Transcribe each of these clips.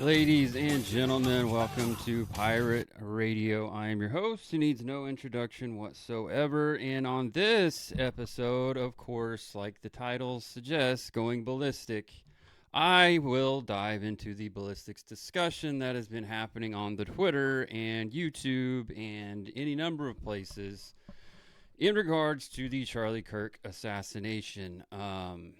Ladies and gentlemen, welcome to Pirate Radio. I am your host who needs no introduction whatsoever. And on this episode, of course, like the title suggests, going ballistic, I will dive into the ballistics discussion that has been happening on the Twitter and YouTube and any number of places in regards to the Charlie Kirk assassination. I'm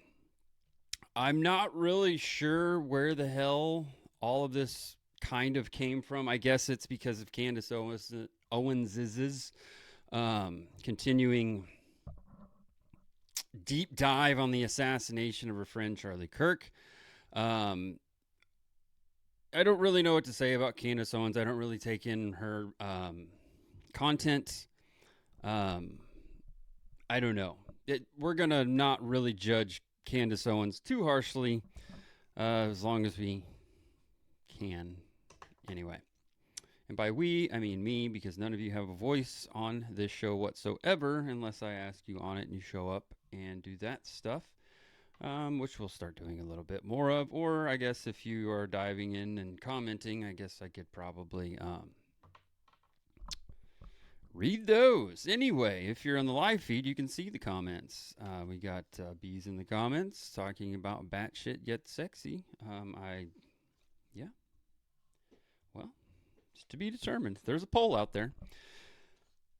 not really sure where the hell all of this kind of came from. I guess it's because of Candace Owens's continuing deep dive on the assassination of her friend Charlie Kirk. I don't really know what to say about Candace Owens. I don't really take in her content. I don't know. We're going to not really judge Candace Owens too harshly as long as we can. Anyway. And by we, I mean me, because none of you have a voice on this show whatsoever unless I ask you on it and you show up and do that stuff, which we'll start doing a little bit more of. Or I guess if you are diving in and commenting, I guess I could probably read those. Anyway, if you're on the live feed, you can see the comments. We got bees in the comments talking about batshit yet sexy. Yeah. Well, it's to be determined. There's a poll out there.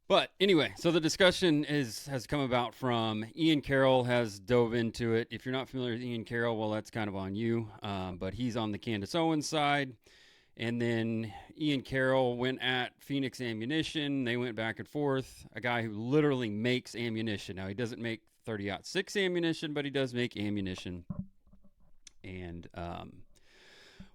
But anyway, so the discussion has come about from Ian Carroll has dove into it. If you're not familiar with Ian Carroll, well, that's kind of on you. But he's on the Candace Owens side. And then Ian Carroll went at Phoenix Ammunition. They went back and forth. A guy who literally makes ammunition. Now, he doesn't make 30-06 ammunition, but he does make ammunition. And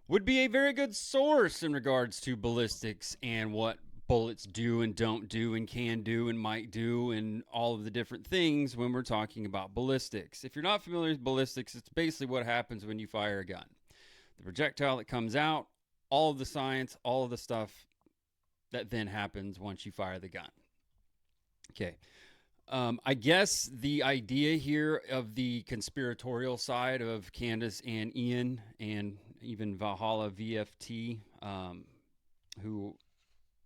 would be a very good source in regards to ballistics and what bullets do and don't do and can do and might do and all of the different things when we're talking about ballistics. If you're not familiar with ballistics, it's basically what happens when you fire a gun. The projectile that comes out, all of the science, all of the stuff that then happens once you fire the gun. Okay. I guess the idea here of the conspiratorial side of Candace and Ian and even Valhalla VFT, who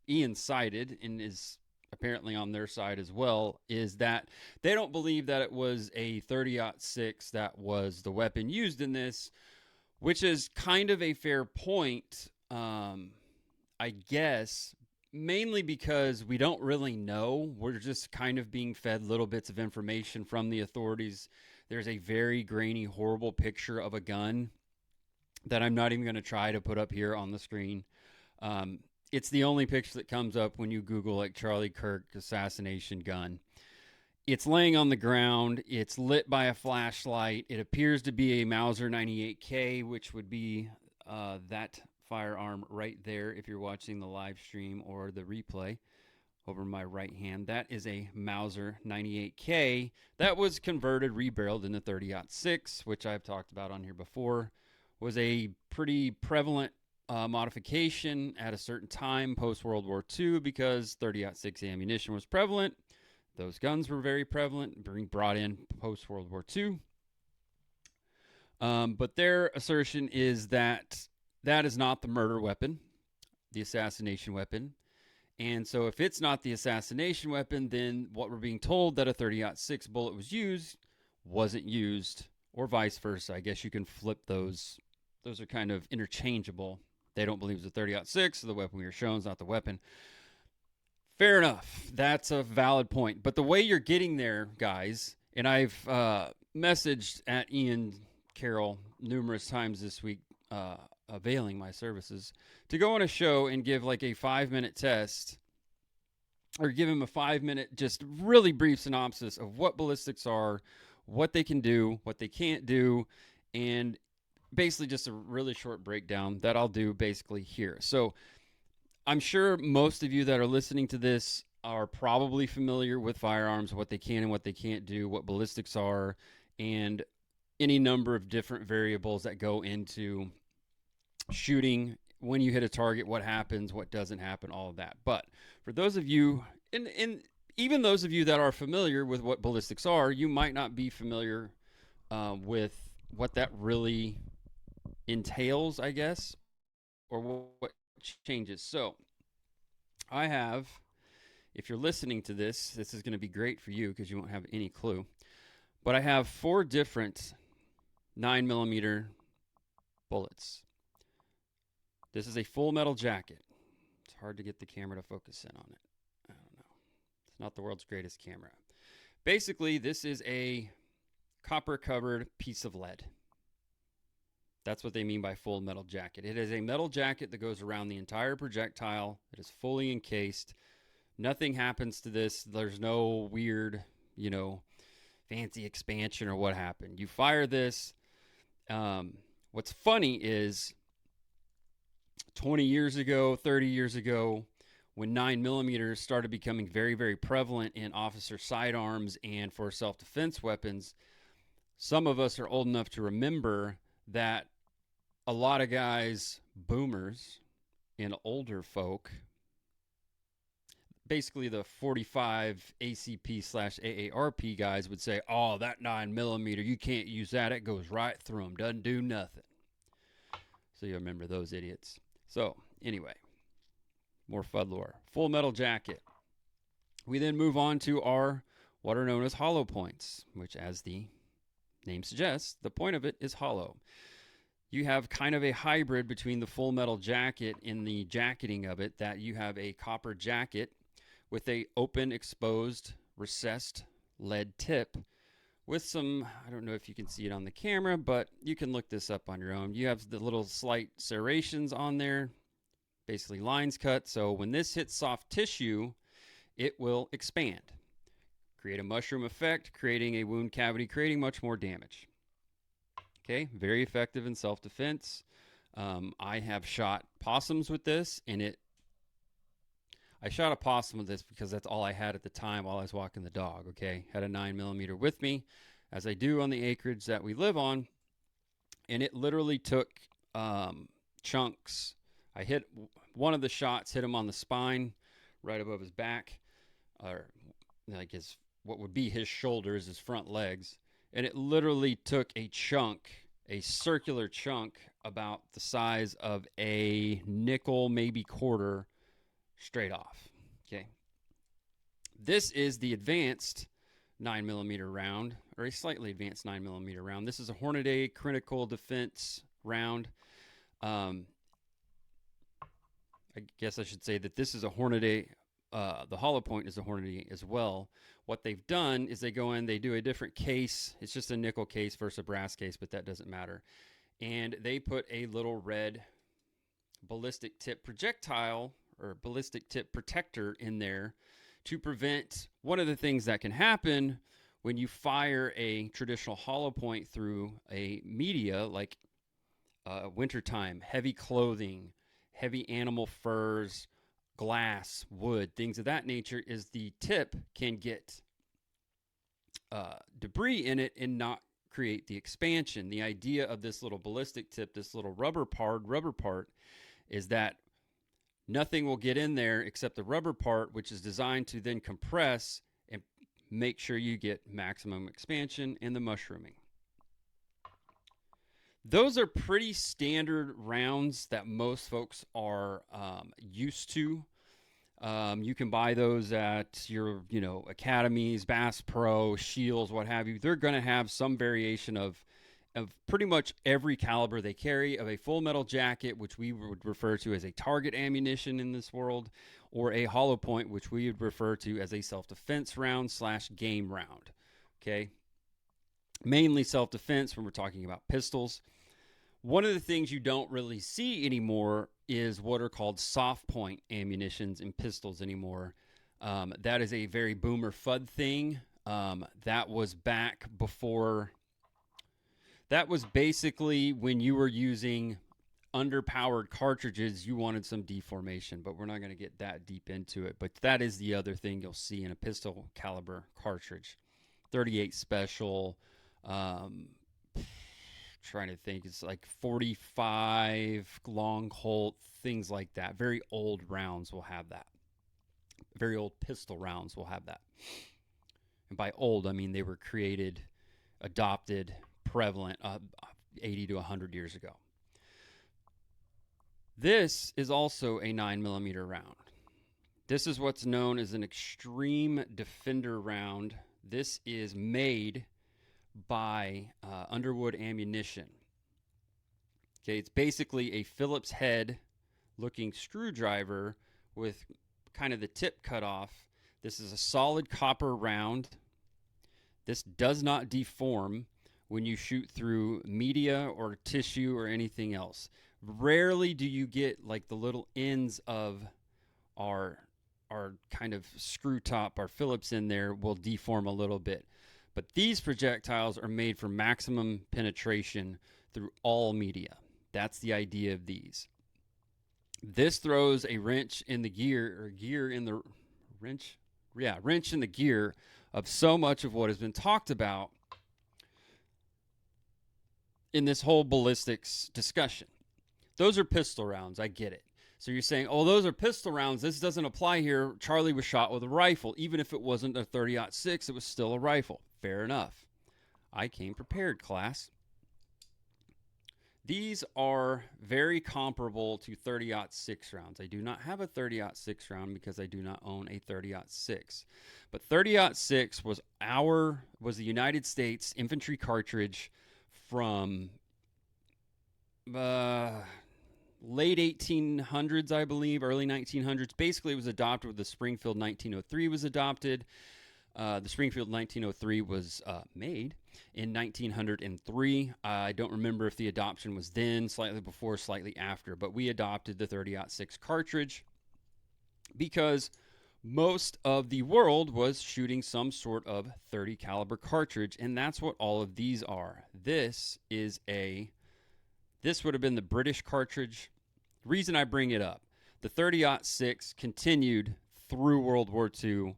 Ian cited and is apparently on their side as well, is that they don't believe that it was a 30-06 that was the weapon used in this, which is kind of a fair point, I guess, mainly because we don't really know. We're just kind of being fed little bits of information from the authorities. There's a very grainy, horrible picture of a gun that I'm not even going to try to put up here on the screen. It's the only picture that comes up when you Google like Charlie Kirk assassination gun. It's laying on the ground. It's lit by a flashlight. It appears to be a Mauser 98K, which would be that firearm right there if you're watching the live stream or the replay over my right hand. That is a Mauser 98K that was converted, rebarreled into 30-06, which I've talked about on here before. Was a pretty prevalent modification at a certain time post-World War II because 30-06 ammunition was prevalent. Those guns were very prevalent, being brought in post-World War II. But their assertion is that that is not the murder weapon, the assassination weapon. And so if it's not the assassination weapon, then what we're being told that a 30-06 bullet was used wasn't used, or vice versa. I guess you can flip those. Those are kind of interchangeable. They don't believe it's a 30-06, so the weapon we are shown is not the weapon. Fair enough. That's a valid point. But the way you're getting there, guys, and I've messaged at Ian Carroll numerous times this week, availing my services, to go on a show and give like a 5-minute test, or give him a 5-minute, just really brief synopsis of what ballistics are, what they can do, what they can't do, and basically just a really short breakdown that I'll do basically here. So I'm sure most of you that are listening to this are probably familiar with firearms, what they can and what they can't do, what ballistics are, and any number of different variables that go into shooting, when you hit a target, what happens, what doesn't happen, all of that. But for those of you, and even those of you that are familiar with what ballistics are, you might not be familiar with what that really entails, I guess, or what changes. So I have, if you're listening to this, this is going to be great for you because you won't have any clue. But I have 4 different 9mm bullets. This is a full metal jacket. It's hard to get the camera to focus in on it. I don't know. It's not the world's greatest camera. Basically, this is a copper covered piece of lead. That's what they mean by full metal jacket. It is a metal jacket that goes around the entire projectile. It is fully encased. Nothing happens to this. There's no weird, fancy expansion or what happened. You fire this. What's funny is 20 years ago, 30 years ago, when 9mm started becoming very, very prevalent in officer sidearms and for self-defense weapons, some of us are old enough to remember that a lot of guys, boomers and older folk, basically the 45 ACP / AARP guys would say, oh, that 9mm, you can't use that. It goes right through them. Doesn't do nothing. So you remember those idiots. So anyway, more FUD lore. Full metal jacket. We then move on to our what are known as hollow points, which, as the name suggests, the point of it is hollow. You have kind of a hybrid between the full metal jacket and the jacketing of it, that you have a copper jacket with a open, exposed, recessed lead tip with some, I don't know if you can see it on the camera, but you can look this up on your own. You have the little slight serrations on there, basically lines cut. So when this hits soft tissue, it will expand, create a mushroom effect, creating a wound cavity, creating much more damage. Okay, very effective in self-defense. I have shot possums with this, and I shot a possum with this because that's all I had at the time while I was walking the dog, okay? Had a 9mm with me, as I do on the acreage that we live on, and it literally took chunks. I hit one of the shots, hit him on the spine, right above his back, or like what would be his shoulders, his front legs, and it literally took a chunk, a circular chunk about the size of a nickel, maybe quarter, straight off. Okay. This is the advanced 9mm round, or a slightly advanced 9mm round. This is a Hornady critical defense round. I guess I should say that this is a Hornady. The hollow point is a Hornady as well. What they've done is they go in, they do a different case. It's just a nickel case versus a brass case, but that doesn't matter. And they put a little red ballistic tip projectile or ballistic tip protector in there to prevent one of the things that can happen when you fire a traditional hollow point through a media like wintertime, heavy clothing, heavy animal furs, glass, wood, things of that nature, is the tip can get debris in it and not create the expansion. The idea of this little ballistic tip, this little rubber part, is that nothing will get in there except the rubber part, which is designed to then compress and make sure you get maximum expansion and the mushrooming. Those are pretty standard rounds that most folks are used to. You can buy those at your, academies, Bass Pro, Shields, what have you. They're going to have some variation of pretty much every caliber they carry, of a full metal jacket, which we would refer to as a target ammunition in this world, or a hollow point, which we would refer to as a self-defense round / game round. Okay. Mainly self-defense when we're talking about pistols. One of the things you don't really see anymore is what are called soft point ammunitions in pistols anymore. That is a very boomer FUD thing. That was back before. That was basically when you were using underpowered cartridges, you wanted some deformation, but we're not going to get that deep into it. But that is the other thing you'll see in a pistol caliber cartridge. 38 special, trying to think, it's like 45 long Colt, things like that. Very old rounds will have that. Very old pistol rounds will have that. And by old, I mean they were created, adopted, prevalent 80 to 100 years ago. This is also a 9mm round. This is what's known as an extreme defender round. This is made by Underwood Ammunition. Okay, it's basically a Phillips head looking screwdriver with kind of the tip cut off. This is a solid copper round. This does not deform when you shoot through media or tissue or anything else. Rarely do you get like the little ends of our kind of screw top, our Phillips in there will deform a little bit. But these projectiles are made for maximum penetration through all media. That's the idea of these. This throws a wrench in the gear, or gear in the wrench. Yeah, wrench in the gear of so much of what has been talked about in this whole ballistics discussion. Those are pistol rounds. I get it. So you're saying, oh, those are pistol rounds. This doesn't apply here. Charlie was shot with a rifle. Even if it wasn't a 30-06, it was still a rifle. Fair enough. I came prepared, class. These are very comparable to 30-06 rounds. I do not have a 30-06 round because I do not own a 30-06. But 30-06 was the United States infantry cartridge from late 1800s, I believe, early 1900s. Basically, it was adopted with the Springfield 1903 was adopted. The Springfield 1903 was made in 1903. I don't remember if the adoption was then, slightly before, slightly after, but we adopted the 30-06 cartridge because most of the world was shooting some sort of 30 caliber cartridge, and that's what all of these are. This would have been the British cartridge. The reason I bring it up, the 30-06 continued through World War II,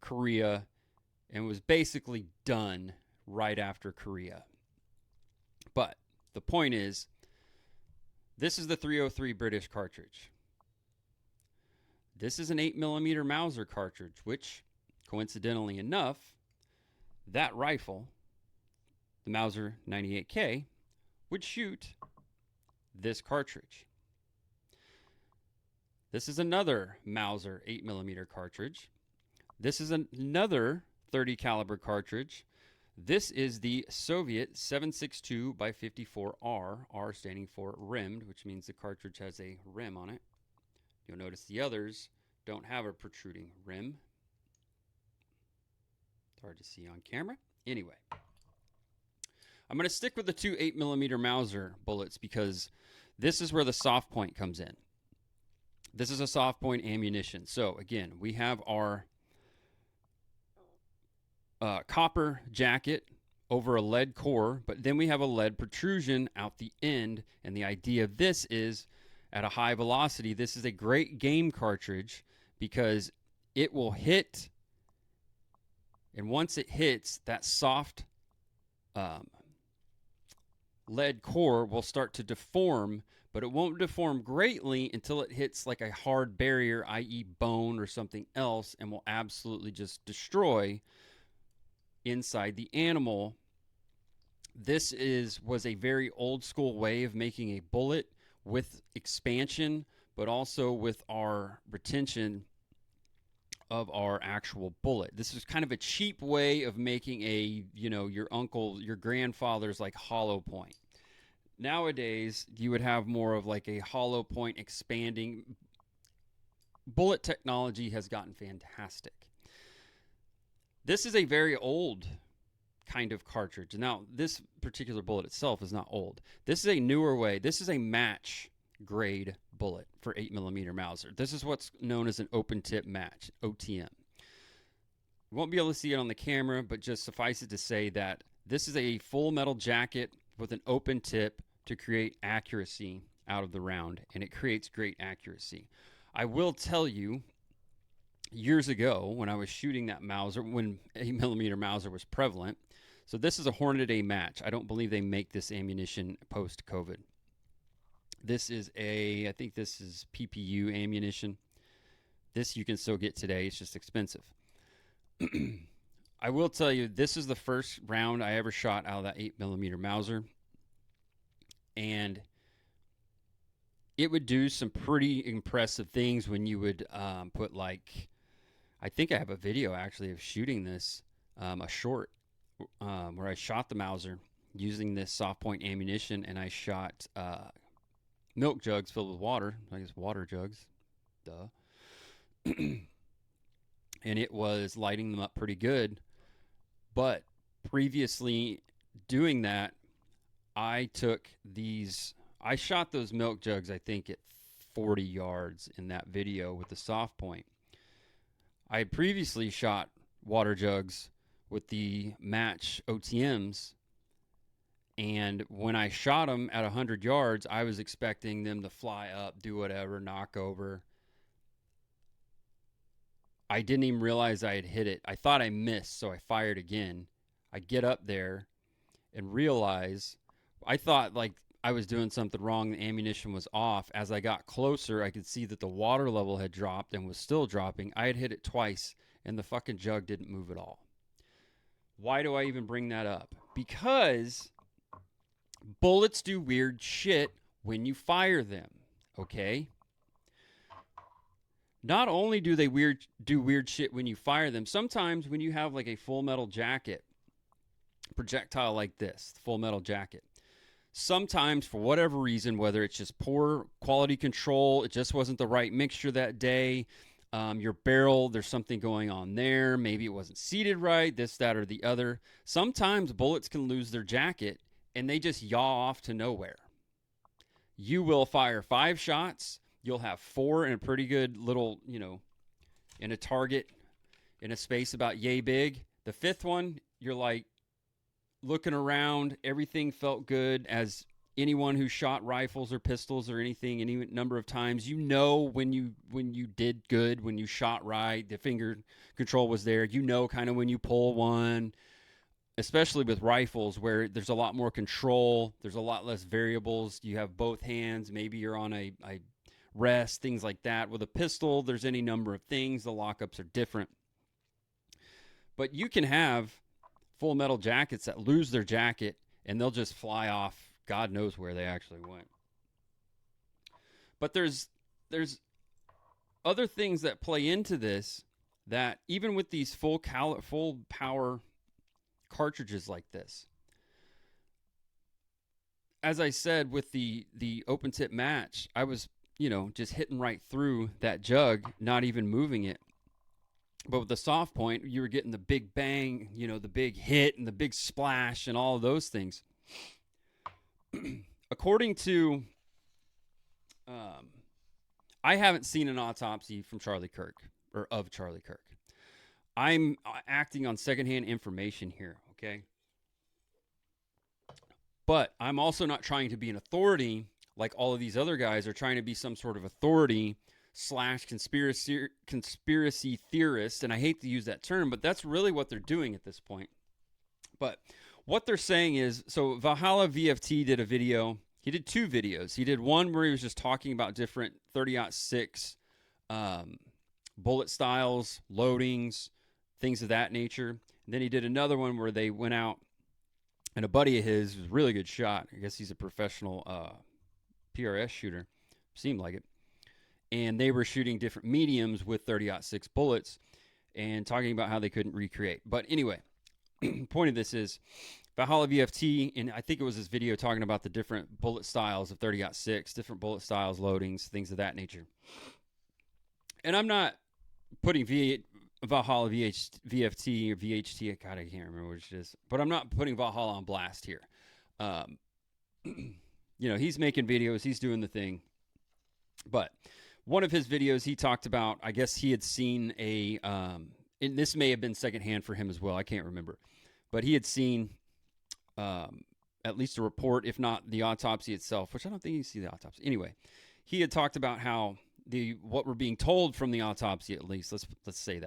Korea, and was basically done right after Korea. But the point is, this is the 303 British cartridge. This is an 8mm Mauser cartridge, which, coincidentally enough, that rifle, the Mauser 98K, would shoot this cartridge. This is another Mauser 8mm cartridge. This is another 30 caliber cartridge. This is the Soviet 7.62x54R, R standing for rimmed, which means the cartridge has a rim on it. You'll notice the others don't have a protruding rim. It's hard to see on camera. Anyway, I'm going to stick with the two 8mm Mauser bullets because this is where the soft point comes in. This is a soft point ammunition. So again, we have our copper jacket over a lead core, but then we have a lead protrusion out the end. And the idea of this is at a high velocity, this is a great game cartridge because it will hit. And once it hits, that soft lead core will start to deform, but it won't deform greatly until it hits like a hard barrier, i.e. bone or something else, and will absolutely just destroy inside the animal. This was a very old school way of making a bullet with expansion, but also with our retention of our actual bullet. This is kind of a cheap way of making your grandfather's like hollow point. Nowadays, you would have more of like a hollow point expanding. Bullet technology has gotten fantastic. This is a very old kind of cartridge. Now, this particular bullet itself is not old. This is a newer way. This is a match grade bullet for 8mm Mauser. This is what's known as an open tip match, OTM. You won't be able to see it on the camera, but just suffice it to say that this is a full metal jacket with an open tip to create accuracy out of the round, and it creates great accuracy. I will tell you, years ago when I was shooting that Mauser, when 8mm Mauser was prevalent, so this is a Hornet A match. I don't believe they make this ammunition post-COVID. This is I think this is PPU ammunition. This you can still get today. It's just expensive. I will tell you, this is the first round I ever shot out of that 8mm Mauser. And it would do some pretty impressive things when you would put like, I think I have a video actually of shooting this, a short, where I shot the Mauser using this soft point ammunition, and I shot milk jugs filled with water. I guess water jugs, duh. And it was lighting them up pretty good. But previously doing that, I took these, I shot those milk jugs, I think, at 40 yards in that video with the soft point. I had previously shot water jugs with the match OTMs, and when I shot them at 100 yards, I was expecting them to fly up, do whatever, knock over. I didn't even realize I had hit it. I thought I missed, so I fired again. I get up there and realize I thought like I was doing something wrong. The ammunition was off. As I got closer, I could see that the water level had dropped and was still dropping. I had hit it twice, and the fucking jug didn't move at all. Why do I even bring that up? Because bullets do weird shit when you fire them, okay? Not only do they do weird shit when you fire them, sometimes when you have like a full metal jacket, projectile like this, full metal jacket, sometimes for whatever reason, whether it's just poor quality control, it just wasn't the right mixture that day, your barrel, there's something going on there, maybe it wasn't seated right, this, that, or the other. Sometimes bullets can lose their jacket and they just yaw off to nowhere. You will fire 5 shots, you'll have 4 in a pretty good little, in a target, in a space about yay big. The 5th one, you're like looking around, everything felt good. As anyone who shot rifles or pistols or anything any number of times, when you did good, when you shot right, the finger control was there. Kind of when you pull one, especially with rifles where there's a lot more control, there's a lot less variables. You have both hands, maybe you're on a rest, things like that. With a pistol, there's any number of things. The lockups are different. But you can have full metal jackets that lose their jacket and they'll just fly off. God knows where they actually went. But there's other things that play into this, that even with these full power cartridges like this, as I said, with the open tip match, I was just hitting right through that jug, not even moving it. But with the soft point, you were getting the big bang, the big hit and the big splash and all of those things. According to, I haven't seen an autopsy from Charlie Kirk, or of Charlie Kirk. I'm acting on secondhand information here, okay? But I'm also not trying to be an authority like all of these other guys are trying to be, some sort of authority / conspiracy theorist. And I hate to use that term, but that's really what they're doing at this point. But what they're saying is, so Valhalla VFT did a video. He did 2 videos. He did one where he was just talking about different 30-06 bullet styles, loadings, things of that nature. And then he did another one where they went out, and a buddy of his was a really good shot. I guess he's a professional PRS shooter. Seemed like it. And they were shooting different mediums with 30-06 bullets and talking about how they couldn't recreate. But anyway, point of this is Valhalla VFT, and I think it was this video talking about the different bullet styles of 30-06, different bullet styles, loadings, things of that nature. And I'm not putting Valhalla VFT or VHT, God, I can't remember which it is, but I'm not putting Valhalla on blast here. He's making videos, he's doing the thing. But one of his videos, he talked about, I guess he had seen and this may have been secondhand for him as well, I can't remember. But he had seen at least a report, if not the autopsy itself, which I don't think you see the autopsy. Anyway, he had talked about how what we're being told from the autopsy, at least, let's say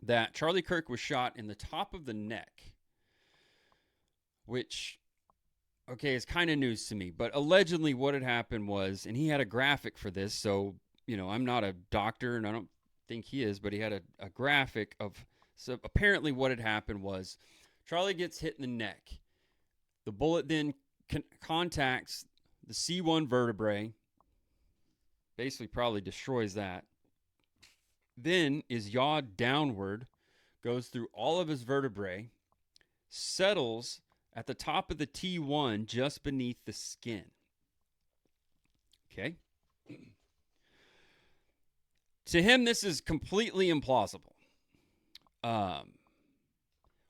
that Charlie Kirk was shot in the top of the neck, which, okay, it's kind of news to me, but allegedly what had happened was, and he had a graphic for this, so, I'm not a doctor, and I don't think he is, but he had a graphic of, so apparently what had happened was, Charlie gets hit in the neck. The bullet then contacts the C1 vertebrae, Basically, probably destroys that. Then is yawed downward, goes through all of his vertebrae, settles at the top of the T1 just beneath the skin. Okay? To him, this is completely implausible.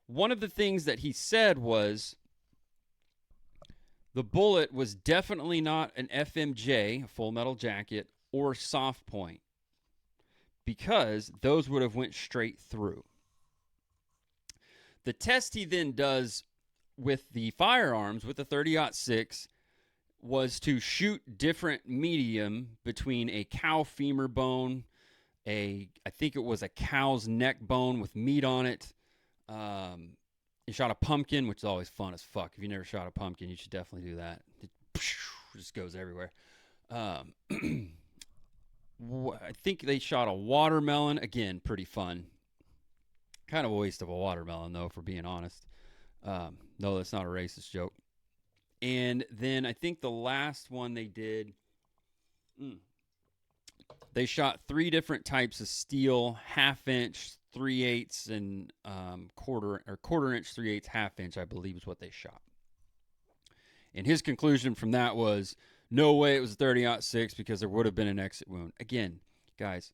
One of the things that he said was the bullet was definitely not an FMJ, a full metal jacket, or soft point, because those would have went straight through. The test he then does with the firearms, with the 30-06, was to shoot different medium between a cow femur bone, I think it was a cow's neck bone with meat on it. He shot a pumpkin, which is always fun as fuck. If you never shot a pumpkin, you should definitely do that. It just goes everywhere. I think they shot a watermelon. Again, pretty fun. Kind of a waste of a watermelon, though, for being honest. No, that's not a racist joke. And then I think the last one they did, they shot 3 different types of steel: 1/2 inch, 3/8, and quarter inch, 3/8, 1/2 inch, I believe is what they shot. And his conclusion from that was, no way it was a 30-06 because there would have been an exit wound. Again, guys,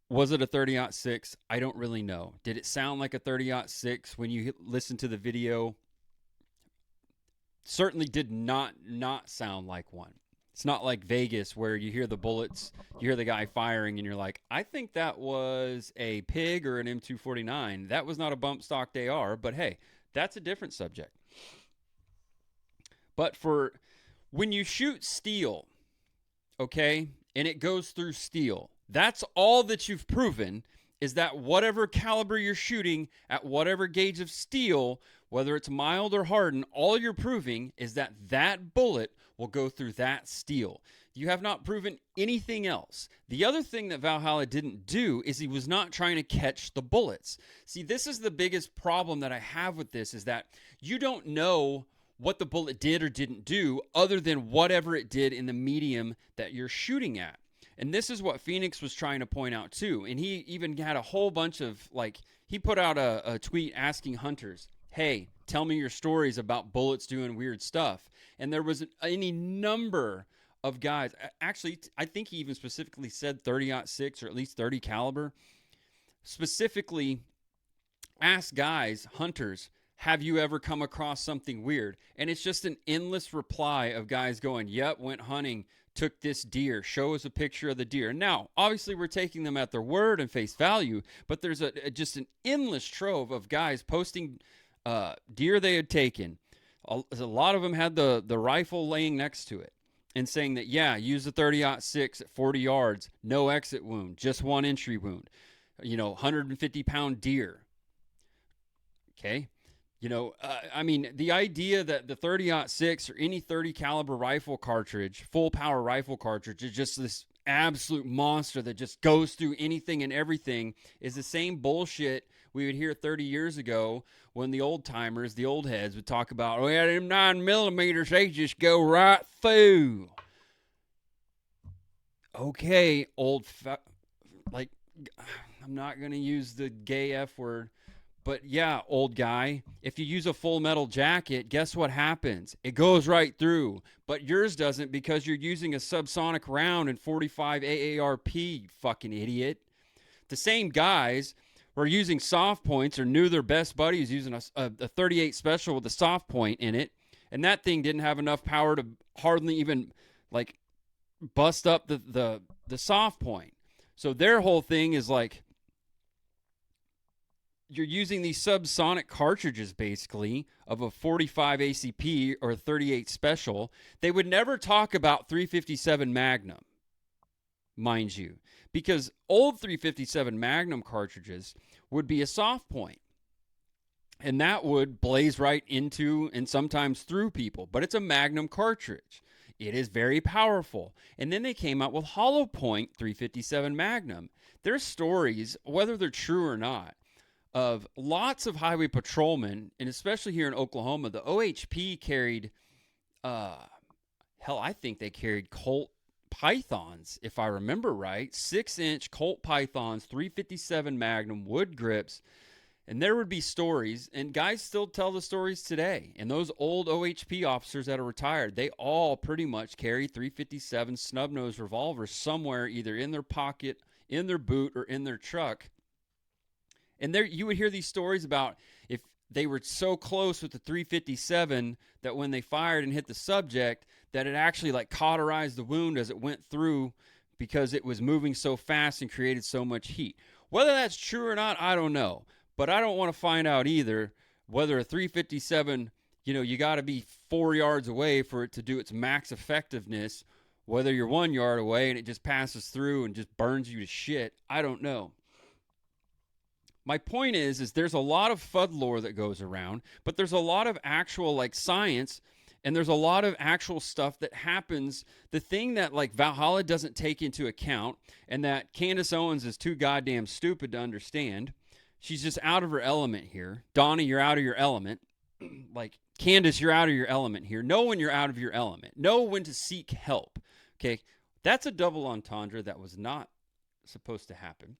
was it a 30-06? I don't really know. Did it sound like a 30-06 when you listen to the video? Certainly did not sound like one. It's not like Vegas where you hear the bullets, you hear the guy firing, and you're like, I think that was a pig or an M249. That was not a bump stock AR, but hey, that's a different subject. But for when you shoot steel, okay, and it goes through steel, that's all that you've proven, is that whatever caliber you're shooting at whatever gauge of steel, whether it's mild or hardened, all you're proving is that that bullet will go through that steel. You have not proven anything else. The other thing that Valhalla didn't do is he was not trying to catch the bullets. See, this is the biggest problem that I have with this, is that you don't know what the bullet did or didn't do other than whatever it did in the medium that you're shooting at. And this is what Phoenix was trying to point out too. And he even had a whole bunch of, he put out a tweet asking hunters, hey, tell me your stories about bullets doing weird stuff. And there was any number of guys. Actually, I think he even specifically said 30-06 or at least 30 caliber. Specifically asked guys, hunters, have you ever come across something weird? And it's just an endless reply of guys going, yep, went hunting, took this deer, show us a picture of the deer. Now, obviously, we're taking them at their word and face value, but there's just an endless trove of guys posting deer they had taken. A lot of them had the rifle laying next to it and saying that, yeah, use the 30-06 at 40 yards, no exit wound, just one entry wound, 150-pound deer. Okay. I mean, the idea that the 30-06 or any 30 caliber rifle cartridge, full power rifle cartridge, is just this absolute monster that just goes through anything and everything is the same bullshit we would hear 30 years ago when the old timers, the old heads would talk about, oh yeah, them 9mm, they just go right through. Okay, I'm not going to use the gay F word. But yeah, old guy, if you use a full metal jacket, guess what happens? It goes right through. But yours doesn't because you're using a subsonic round in 45 AARP, you fucking idiot. The same guys were using soft points or knew their best buddy was using a 38 special with a soft point in it. And that thing didn't have enough power to hardly even bust up the soft point. So their whole thing is you're using these subsonic cartridges, basically, of a 45 ACP or a 38 special. They would never talk about 357 Magnum, mind you, because old 357 Magnum cartridges would be a soft point. And that would blaze right into and sometimes through people. But it's a Magnum cartridge. It is very powerful. And then they came out with hollow point 357 Magnum. There's stories, whether they're true or not, of lots of highway patrolmen, and especially here in Oklahoma, the OHP carried, I think they carried Colt pythons, if I remember right, 6-inch Colt pythons, 357 Magnum wood grips. And there would be stories, and guys still tell the stories today. And those old OHP officers that are retired, they all pretty much carry 357 snub-nosed revolvers somewhere, either in their pocket, in their boot, or in their truck. And there, you would hear these stories about if they were so close with the 357 that when they fired and hit the subject, that it actually like cauterized the wound as it went through because it was moving so fast and created so much heat. Whether that's true or not, I don't know. But I don't want to find out either whether a 357, you got to be 4 yards away for it to do its max effectiveness, whether you're 1 yard away and it just passes through and just burns you to shit. I don't know. My point is there's a lot of FUD lore that goes around, but there's a lot of actual like science, and there's a lot of actual stuff that happens. The thing that like Valhalla doesn't take into account, and that Candace Owens is too goddamn stupid to understand. She's just out of her element here. Donnie, you're out of your element. Like, Candace, you're out of your element here. Know when you're out of your element. Know when to seek help. Okay? That's a double entendre that was not supposed to happen.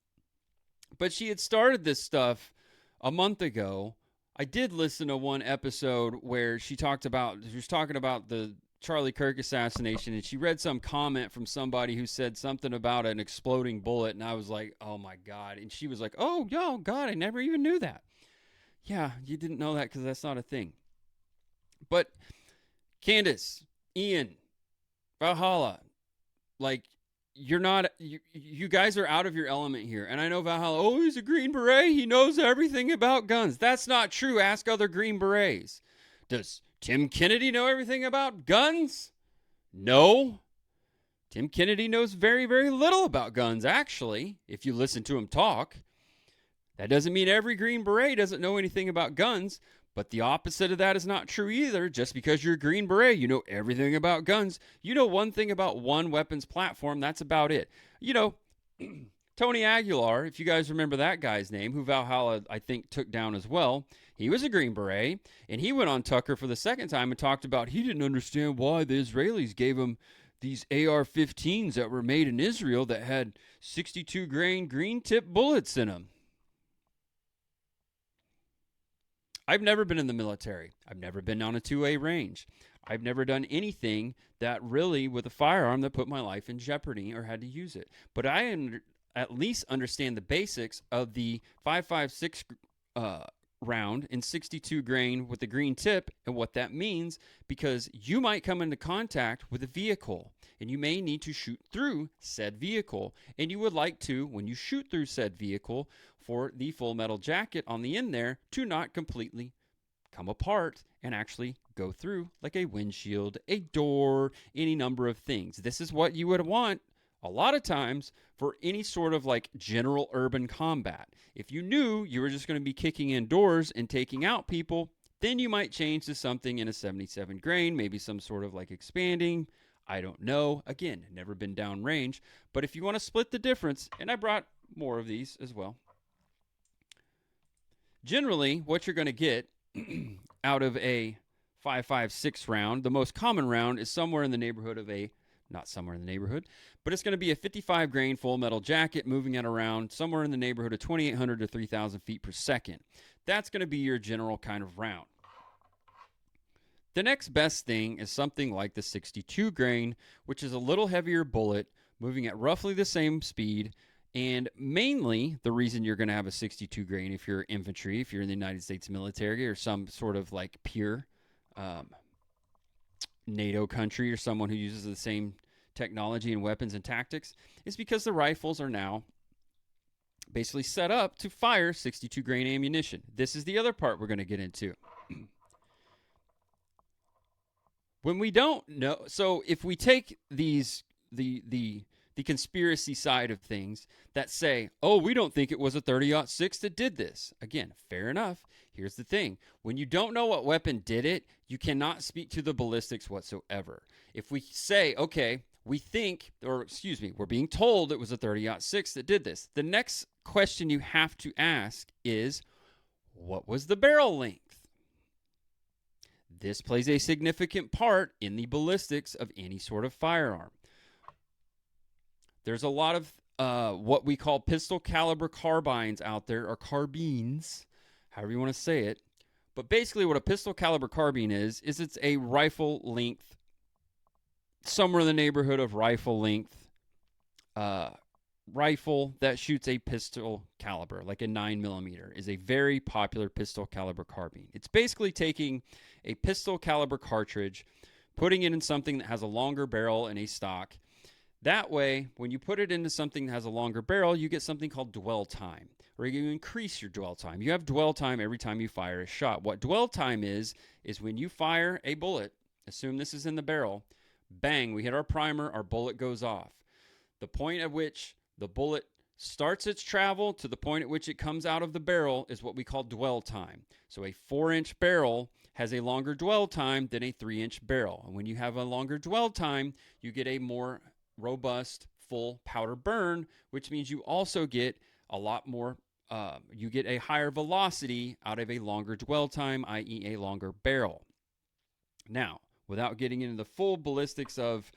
But she had started this stuff a month ago. I did listen to one episode where she was talking about the Charlie Kirk assassination, and she read some comment from somebody who said something about an exploding bullet, and I was like, oh my God. And she was like, oh, yo, God, I never even knew that. Yeah, you didn't know that because that's not a thing. But Candace, Ian, Valhalla, like, you guys are out of your element here. And I know Valhalla, oh, he's a Green Beret, he knows everything about guns. That's not true. Ask other Green Berets. Does Tim Kennedy know everything about guns? No. Tim Kennedy knows very, very little about guns, actually, if you listen to him talk. That doesn't mean every Green Beret doesn't know anything about guns, but the opposite of that is not true either. Just because you're a Green Beret, you know everything about guns. You know one thing about one weapons platform, that's about it. Tony Aguilar, if you guys remember that guy's name, who Valhalla, I think, took down as well, he was a Green Beret, and he went on Tucker for the second time and talked about he didn't understand why the Israelis gave him these AR-15s that were made in Israel that had 62 grain green tip bullets in them. I've never been in the military. I've never been on a 2A range. I've never done anything that really with a firearm that put my life in jeopardy or had to use it. But I at least understand the basics of the 5.56 round in 62 grain with the green tip and what that means, because you might come into contact with a vehicle and you may need to shoot through said vehicle, and you would like to, when you shoot through said vehicle, for the full metal jacket on the end there to not completely come apart and actually go through like a windshield, a door, any number of things. This is what you would want a lot of times for any sort of like general urban combat. If you knew you were just going to be kicking in doors and taking out people, then you might change to something in a 77 grain, maybe some sort of like expanding. I don't know. Again, never been downrange. But if you want to split the difference, and I brought more of these as well. Generally, what you're going to get out of a 5.56 round, the most common round is somewhere in the neighborhood of not somewhere in the neighborhood, but it's going to be a 55 grain full metal jacket moving at around somewhere in the neighborhood of 2,800 to 3,000 feet per second. That's going to be your general kind of round. The next best thing is something like the 62 grain, which is a little heavier bullet moving at roughly the same speed. And mainly the reason you're going to have a 62 grain if you're infantry, if you're in the United States military or some sort of like pure NATO country or someone who uses the same technology and weapons and tactics, is because the rifles are now basically set up to fire 62 grain ammunition. This is the other part we're going to get into. When we don't know, so if we take these the conspiracy side of things that say, oh, we don't think it was a 30-06 that did this. Again, fair enough. Here's the thing. When you don't know what weapon did it, you cannot speak to the ballistics whatsoever. If we say, okay, we're being told it was a 30-06 that did this, the next question you have to ask is, what was the barrel length? This plays a significant part in the ballistics of any sort of firearm. There's a lot of what we call pistol caliber carbines out there, or carbines, however you want to say it. But basically, what a pistol caliber carbine is it's a rifle length, somewhere in the neighborhood of rifle length, rifle that shoots a pistol caliber, like a 9mm, is a very popular pistol caliber carbine. It's basically taking a pistol caliber cartridge, putting it in something that has a longer barrel and a stock. That way, when you put it into something that has a longer barrel, you get something called dwell time, or you increase your dwell time. You have dwell time every time you fire a shot. What dwell time is when you fire a bullet, assume this is in the barrel, bang, we hit our primer, our bullet goes off. The point at which the bullet starts its travel to the point at which it comes out of the barrel is what we call dwell time. So a 4-inch barrel has a longer dwell time than a 3-inch barrel. And when you have a longer dwell time, you get a more robust full powder burn, which means you also get a lot more, you get a higher velocity out of a longer dwell time, i.e. a longer barrel. Now, without getting into the full ballistics of,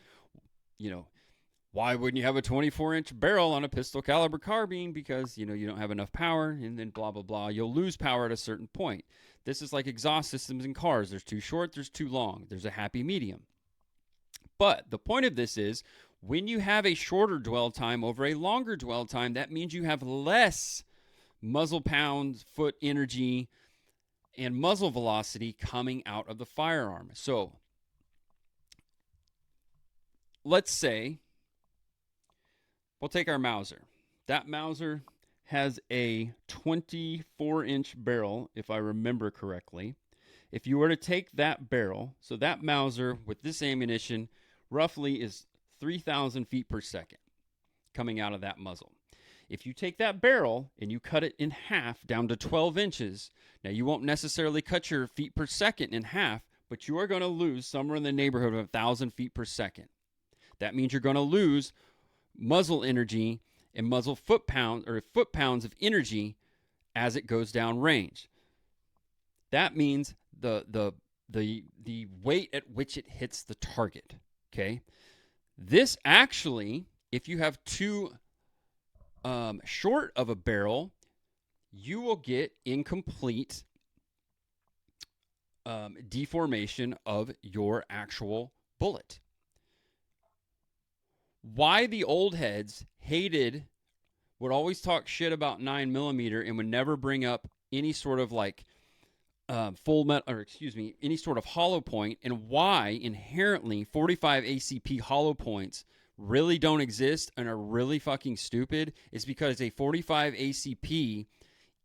why wouldn't you have a 24-inch barrel on a pistol caliber carbine? Because, you don't have enough power, and then blah, blah, blah. You'll lose power at a certain point. This is like exhaust systems in cars. There's too short, there's too long. There's a happy medium. But the point of this is, when you have a shorter dwell time over a longer dwell time, that means you have less muzzle pound, foot energy, and muzzle velocity coming out of the firearm. So, let's say, we'll take our Mauser. That Mauser has a 24-inch barrel, if I remember correctly. If you were to take that barrel, so that Mauser with this ammunition roughly is 3,000 feet per second coming out of that muzzle. If you take that barrel and you cut it in half down to 12 inches, now you won't necessarily cut your feet per second in half, but you are going to lose somewhere in the neighborhood of 1,000 feet per second. That means you're going to lose muzzle energy and muzzle foot pounds of energy as it goes down range. That means the weight at which it hits the target. Okay. This actually, if you have too short of a barrel, you will get incomplete deformation of your actual bullet. Why the old heads would always talk shit about 9mm and would never bring up any sort of like any sort of hollow point, and why inherently 45 ACP hollow points really don't exist and are really fucking stupid, is because a 45 ACP,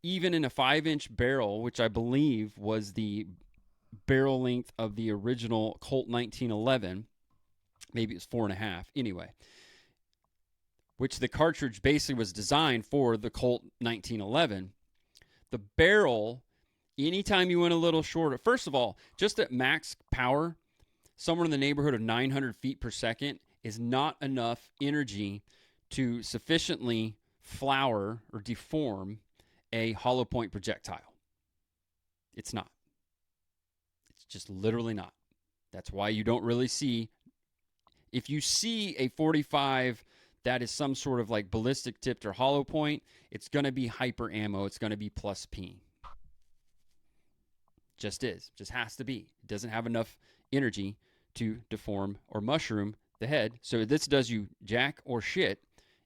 even in a 5-inch barrel, which I believe was the barrel length of the original Colt 1911, maybe it was 4.5, anyway, which the cartridge basically was designed for the Colt 1911, the barrel, anytime you went a little shorter, first of all, just at max power, somewhere in the neighborhood of 900 feet per second is not enough energy to sufficiently flour or deform a hollow point projectile. It's not. It's just literally not. That's why you don't really see, if you see a 45 that is some sort of like ballistic tipped or hollow point, it's going to be hyper ammo. It's going to be plus P. Just is. Just has to be. It doesn't have enough energy to deform or mushroom the head. So this does you jack or shit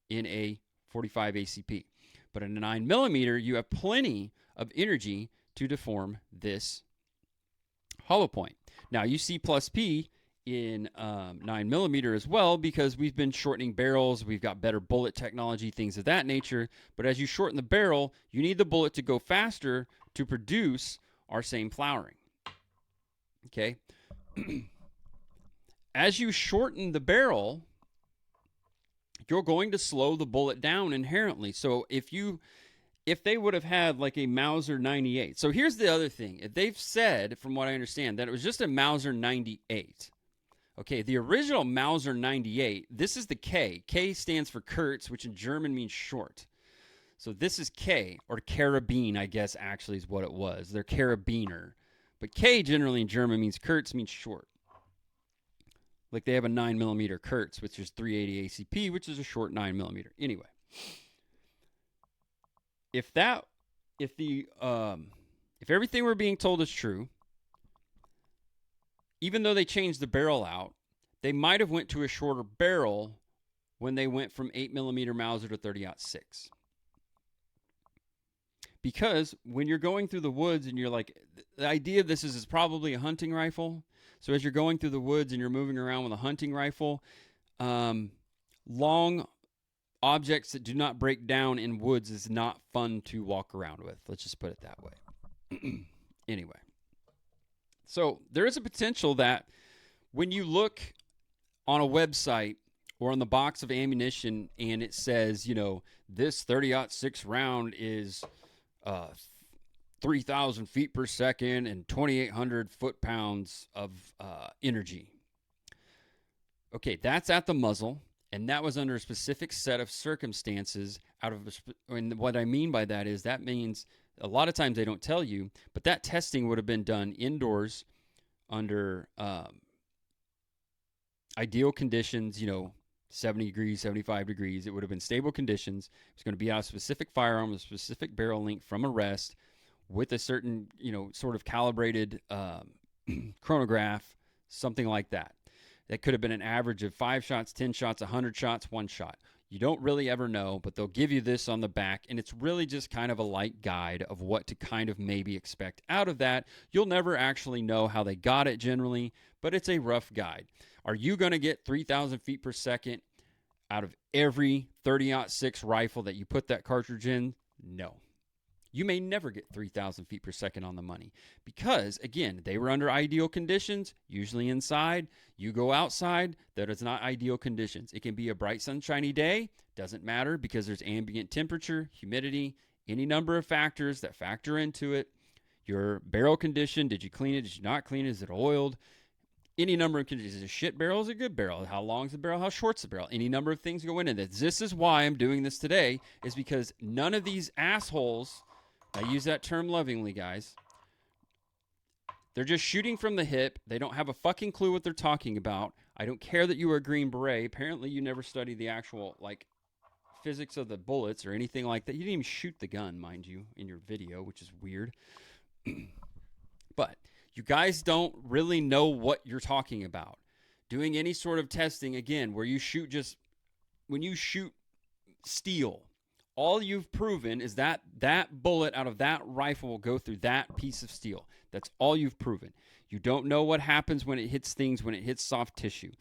in a 45 ACP. But in a 9mm, you have plenty of energy to deform this hollow point. Now, you see plus P in 9mm as well, because we've been shortening barrels. We've got better bullet technology, things of that nature. But as you shorten the barrel, you need the bullet to go faster to produce our same flowering. Okay? As you shorten the barrel, you're going to slow the bullet down inherently. So if they would have had like a Mauser 98. So here's the other thing. If they've said, from what I understand, that it was just a Mauser 98. Okay, the original Mauser 98, this is the K. K stands for Kurz, which in German means short. So this is K, or Karabine, I guess actually is what it was. They're Karabiner. But K generally in German means Kurz, means short. Like they have a 9mm Kurtz, which is 380 ACP, which is a short 9mm. Anyway, if that, if the, if everything we're being told is true, even though they changed the barrel out, they might have went to a shorter barrel when they went from 8mm Mauser to 30-06. Because when you're going through the woods and you're like, the idea of this is probably a hunting rifle. So as you're going through the woods and you're moving around with a hunting rifle, long objects that do not break down in woods is not fun to walk around with. Let's just put it that way. Anyway, so there is a potential that when you look on a website or on the box of ammunition and it says, you know, this 30-06 round is 3,000 feet per second and 2,800 foot-pounds of energy. Okay, that's at the muzzle, and that was under a specific set of circumstances. And what I mean by that is that means a lot of times they don't tell you, but that testing would have been done indoors under ideal conditions, you know, 70 degrees, 75 degrees. It would have been stable conditions. It's going to be out a specific firearm with a specific barrel length from a rest with a certain, you know, sort of calibrated chronograph, something like that. That could have been an average of 5 shots, 10 shots, 100 shots, 1 shot. You don't really ever know, but they'll give you this on the back, and it's really just kind of a light guide of what to kind of maybe expect out of that. You'll never actually know how they got it generally, but it's a rough guide. Are you going to get 3,000 feet per second out of every 30-06 rifle that you put that cartridge in? No. You may never get 3,000 feet per second on the money because, again, they were under ideal conditions, usually inside. You go outside, that is not ideal conditions. It can be a bright, sunshiny day. Doesn't matter because there's ambient temperature, humidity, any number of factors that factor into it. Your barrel condition, did you clean it? Did you not clean it? Is it oiled? Any number of conditions. Is it a shit barrel? Is it a good barrel? How long is the barrel? How short's the barrel? Any number of things go into this. This is why I'm doing this today, is because none of these assholes, I use that term lovingly, guys, they're just shooting from the hip. They don't have a fucking clue what they're talking about. I don't care that you were a Green Beret. Apparently you never studied the actual, like, physics of the bullets or anything like that. You didn't even shoot the gun, mind you, in your video, which is weird. But you guys don't really know what you're talking about. Doing any sort of testing, again, where you shoot just, when you shoot steel, all you've proven is that that bullet out of that rifle will go through that piece of steel. That's all you've proven. You don't know what happens when it hits things, when it hits soft tissue.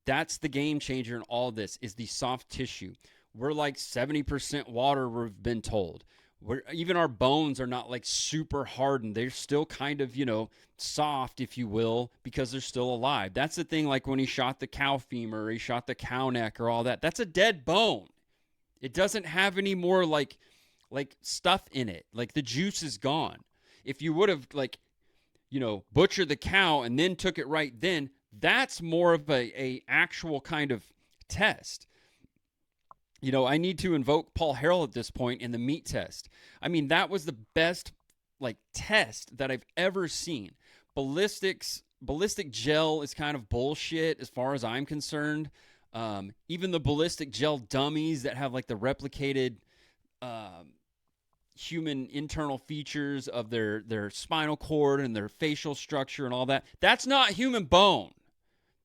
That's the game changer in all this, is the soft tissue. We're like 70% water, we've been told. Even our bones are not like super hardened. They're still kind of, you know, soft, if you will, because they're still alive. That's the thing, like when he shot the cow femur, or he shot the cow neck, or all that. That's a dead bone. It doesn't have any more like stuff in it. Like the juice is gone. If you would have, like, you know, butchered the cow and then took it right then, that's more of a actual kind of test. You know, I need to invoke Paul Harrell at this point in the meat test. I mean, that was the best, like, test that I've ever seen. Ballistic gel is kind of bullshit as far as I'm concerned. Even the ballistic gel dummies that have, like, the replicated human internal features of their spinal cord and their facial structure and all that, that's not human bone.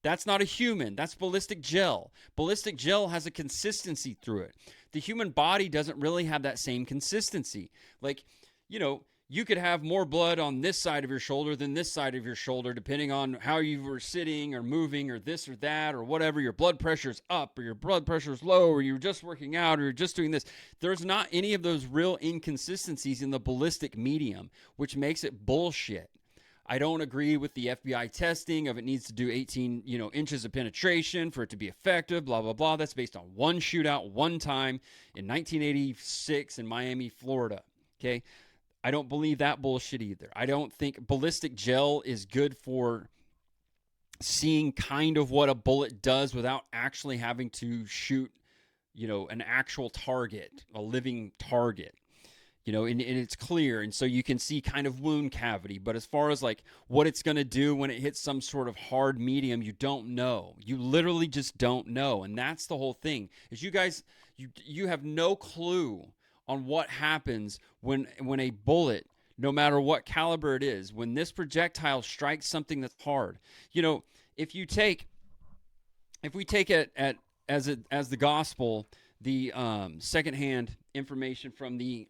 That's not a human. That's ballistic gel. Ballistic gel has a consistency through it. The human body doesn't really have that same consistency. Like, you know, you could have more blood on this side of your shoulder than this side of your shoulder, depending on how you were sitting or moving or this or that or whatever. Your blood pressure's up or your blood pressure's low or you're just working out or you're just doing this. There's not any of those real inconsistencies in the ballistic medium, which makes it bullshit. I don't agree with the FBI testing of it needs to do 18, you know, inches of penetration for it to be effective, blah, blah, blah. That's based on one shootout, one time in 1986 in Miami, Florida. Okay. I don't believe that bullshit either. I don't think ballistic gel is good for seeing kind of what a bullet does without actually having to shoot, you know, an actual target, a living target. and it's clear, and so you can see kind of wound cavity. But as far as like what it's going to do when it hits some sort of hard medium, you don't know. You literally just don't know, and that's the whole thing. Is you guys, you have no clue on what happens when a bullet, no matter what caliber it is, when this projectile strikes something that's hard. If we take it as the gospel, the secondhand information from the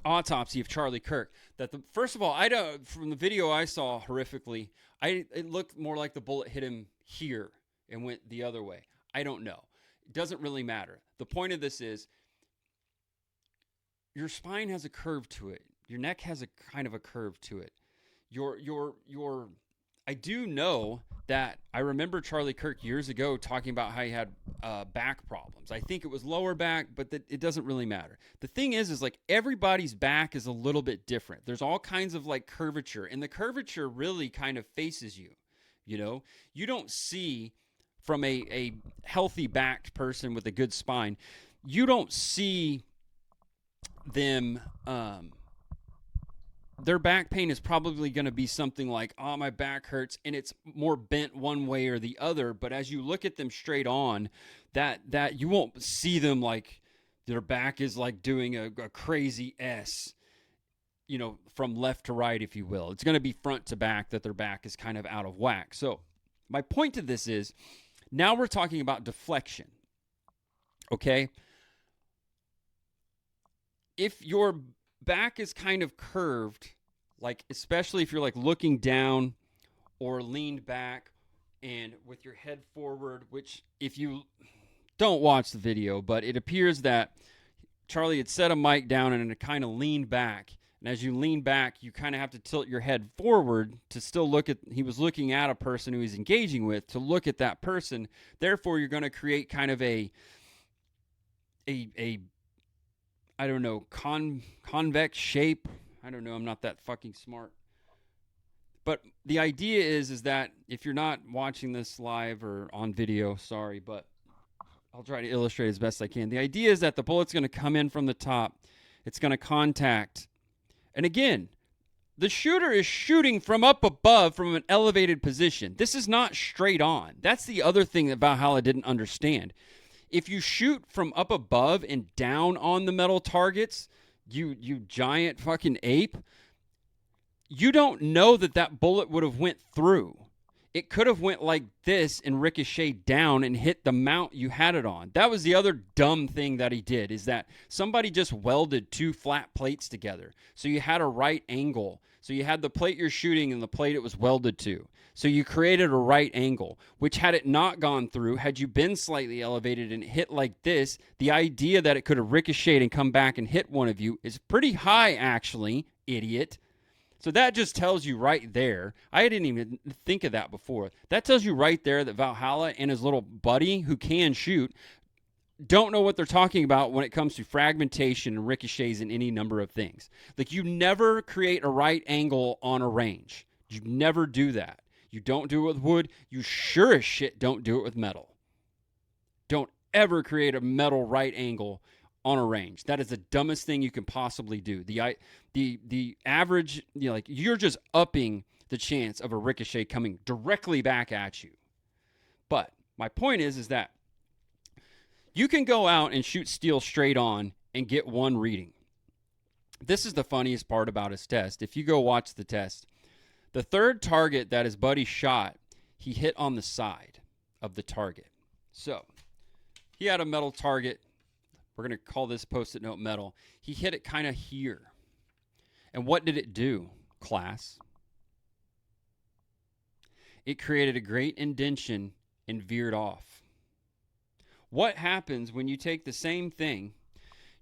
autopsy of Charlie Kirk, that first of all, from the video I saw horrifically, it looked more like the bullet hit him here and went the other way. I don't know. It doesn't really matter. The point of this is your spine has a curve to it. Your neck has a kind of a curve to it. I do know that I remember Charlie Kirk years ago talking about how he had back problems. I think it was lower back, but it doesn't really matter. The thing is like everybody's back is a little bit different. There's all kinds of like curvature, and the curvature really kind of faces you. You don't see from a healthy backed person with a good spine, you don't see them their back pain is probably going to be something like, oh, my back hurts, and it's more bent one way or the other. But as you look at them straight on, that you won't see them like their back is like doing a crazy S, from left to right, if you will. It's going to be front to back, that their back is kind of out of whack. So my point to this is, now we're talking about deflection, okay? If your back is kind of curved, like especially if you're like looking down or leaned back and with your head forward, which if you don't watch the video, but it appears that Charlie had set a mic down and it kind of leaned back. And as you lean back, you kind of have to tilt your head forward to still he was looking at a person who he's engaging with, to look at that person. Therefore, you're going to create kind of a I don't know, convex shape. I don't know. I'm not that fucking smart. But the idea is that if you're not watching this live or on video, sorry, but I'll try to illustrate as best I can. The idea is that the bullet's going to come in from the top. It's going to contact. And again, the shooter is shooting from up above from an elevated position. This is not straight on. That's the other thing that Valhalla didn't understand. If you shoot from up above and down on the metal targets, you giant fucking ape, you don't know that bullet would have went through. It could have went like this and ricocheted down and hit the mount you had it on. That was the other dumb thing that he did, is that somebody just welded two flat plates together. So you had a right angle. So you had the plate you're shooting and the plate it was welded to. So you created a right angle, which had it not gone through, had you been slightly elevated and hit like this, the idea that it could have ricocheted and come back and hit one of you is pretty high, actually, idiot. So that just tells you right there. I didn't even think of that before. That tells you right there that Valhalla and his little buddy who can shoot don't know what they're talking about when it comes to fragmentation and ricochets and any number of things. Like, you never create a right angle on a range. You never do that. You don't do it with wood. You sure as shit don't do it with metal. Don't ever create a metal right angle on a range. That is the dumbest thing you can possibly do. The average, you're just upping the chance of a ricochet coming directly back at you. But my point is that you can go out and shoot steel straight on and get one reading. This is the funniest part about his test. If you go watch the test, the third target that his buddy shot, he hit on the side of the target. So he had a metal target. We're going to call this Post-it note metal. He hit it kind of here. And what did it do, class? It created a great indention and veered off. What happens when you take the same thing,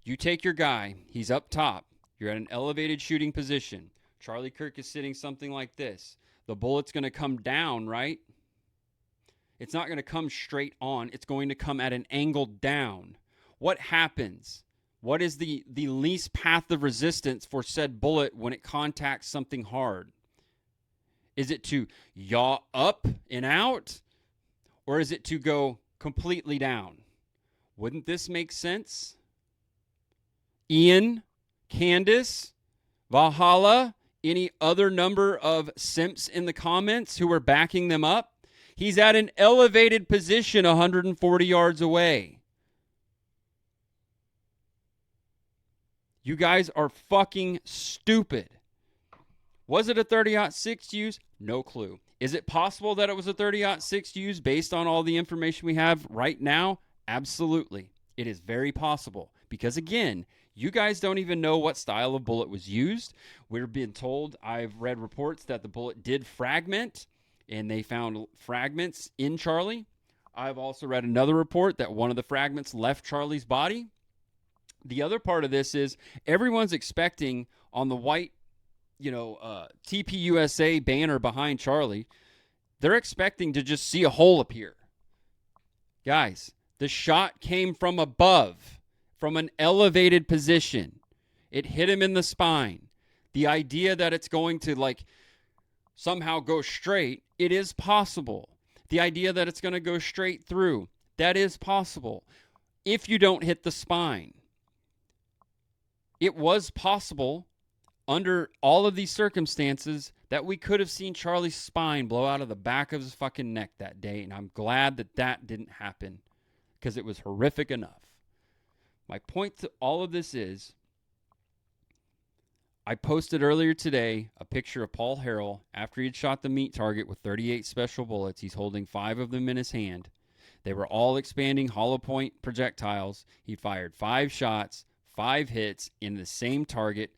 you take your guy, he's up top, you're at an elevated shooting position. Charlie Kirk is sitting something like this. The bullet's going to come down, right? It's not going to come straight on. It's going to come at an angle down. What happens? What is the least path of resistance for said bullet when it contacts something hard? Is it to yaw up and out? Or is it to go completely down? Wouldn't this make sense? Ian, Candace, Valhalla, any other number of simps in the comments who are backing them up. He's at an elevated position 140 yards away. You guys are fucking stupid. Was it a 30-06 use? No clue. Is it possible that it was a 30-06 use based on all the information we have right now? Absolutely. It is very possible. Because again, you guys don't even know what style of bullet was used. We're being told, I've read reports that the bullet did fragment, and they found fragments in Charlie. I've also read another report that one of the fragments left Charlie's body. The other part of this is everyone's expecting on the white, TPUSA banner behind Charlie, they're expecting to just see a hole appear. Guys, the shot came from above, from an elevated position. It hit him in the spine. The idea that it's going to somehow go straight, it is possible. The idea that it's going to go straight through, that is possible. If you don't hit the spine. It was possible under all of these circumstances that we could have seen Charlie's spine blow out of the back of his fucking neck that day. And I'm glad that that didn't happen because it was horrific enough. My point to all of this is I posted earlier today a picture of Paul Harrell after he had shot the meat target with 38 special bullets. He's holding 5 of them in his hand. They were all expanding hollow point projectiles. He fired 5 shots, 5 hits in the same target,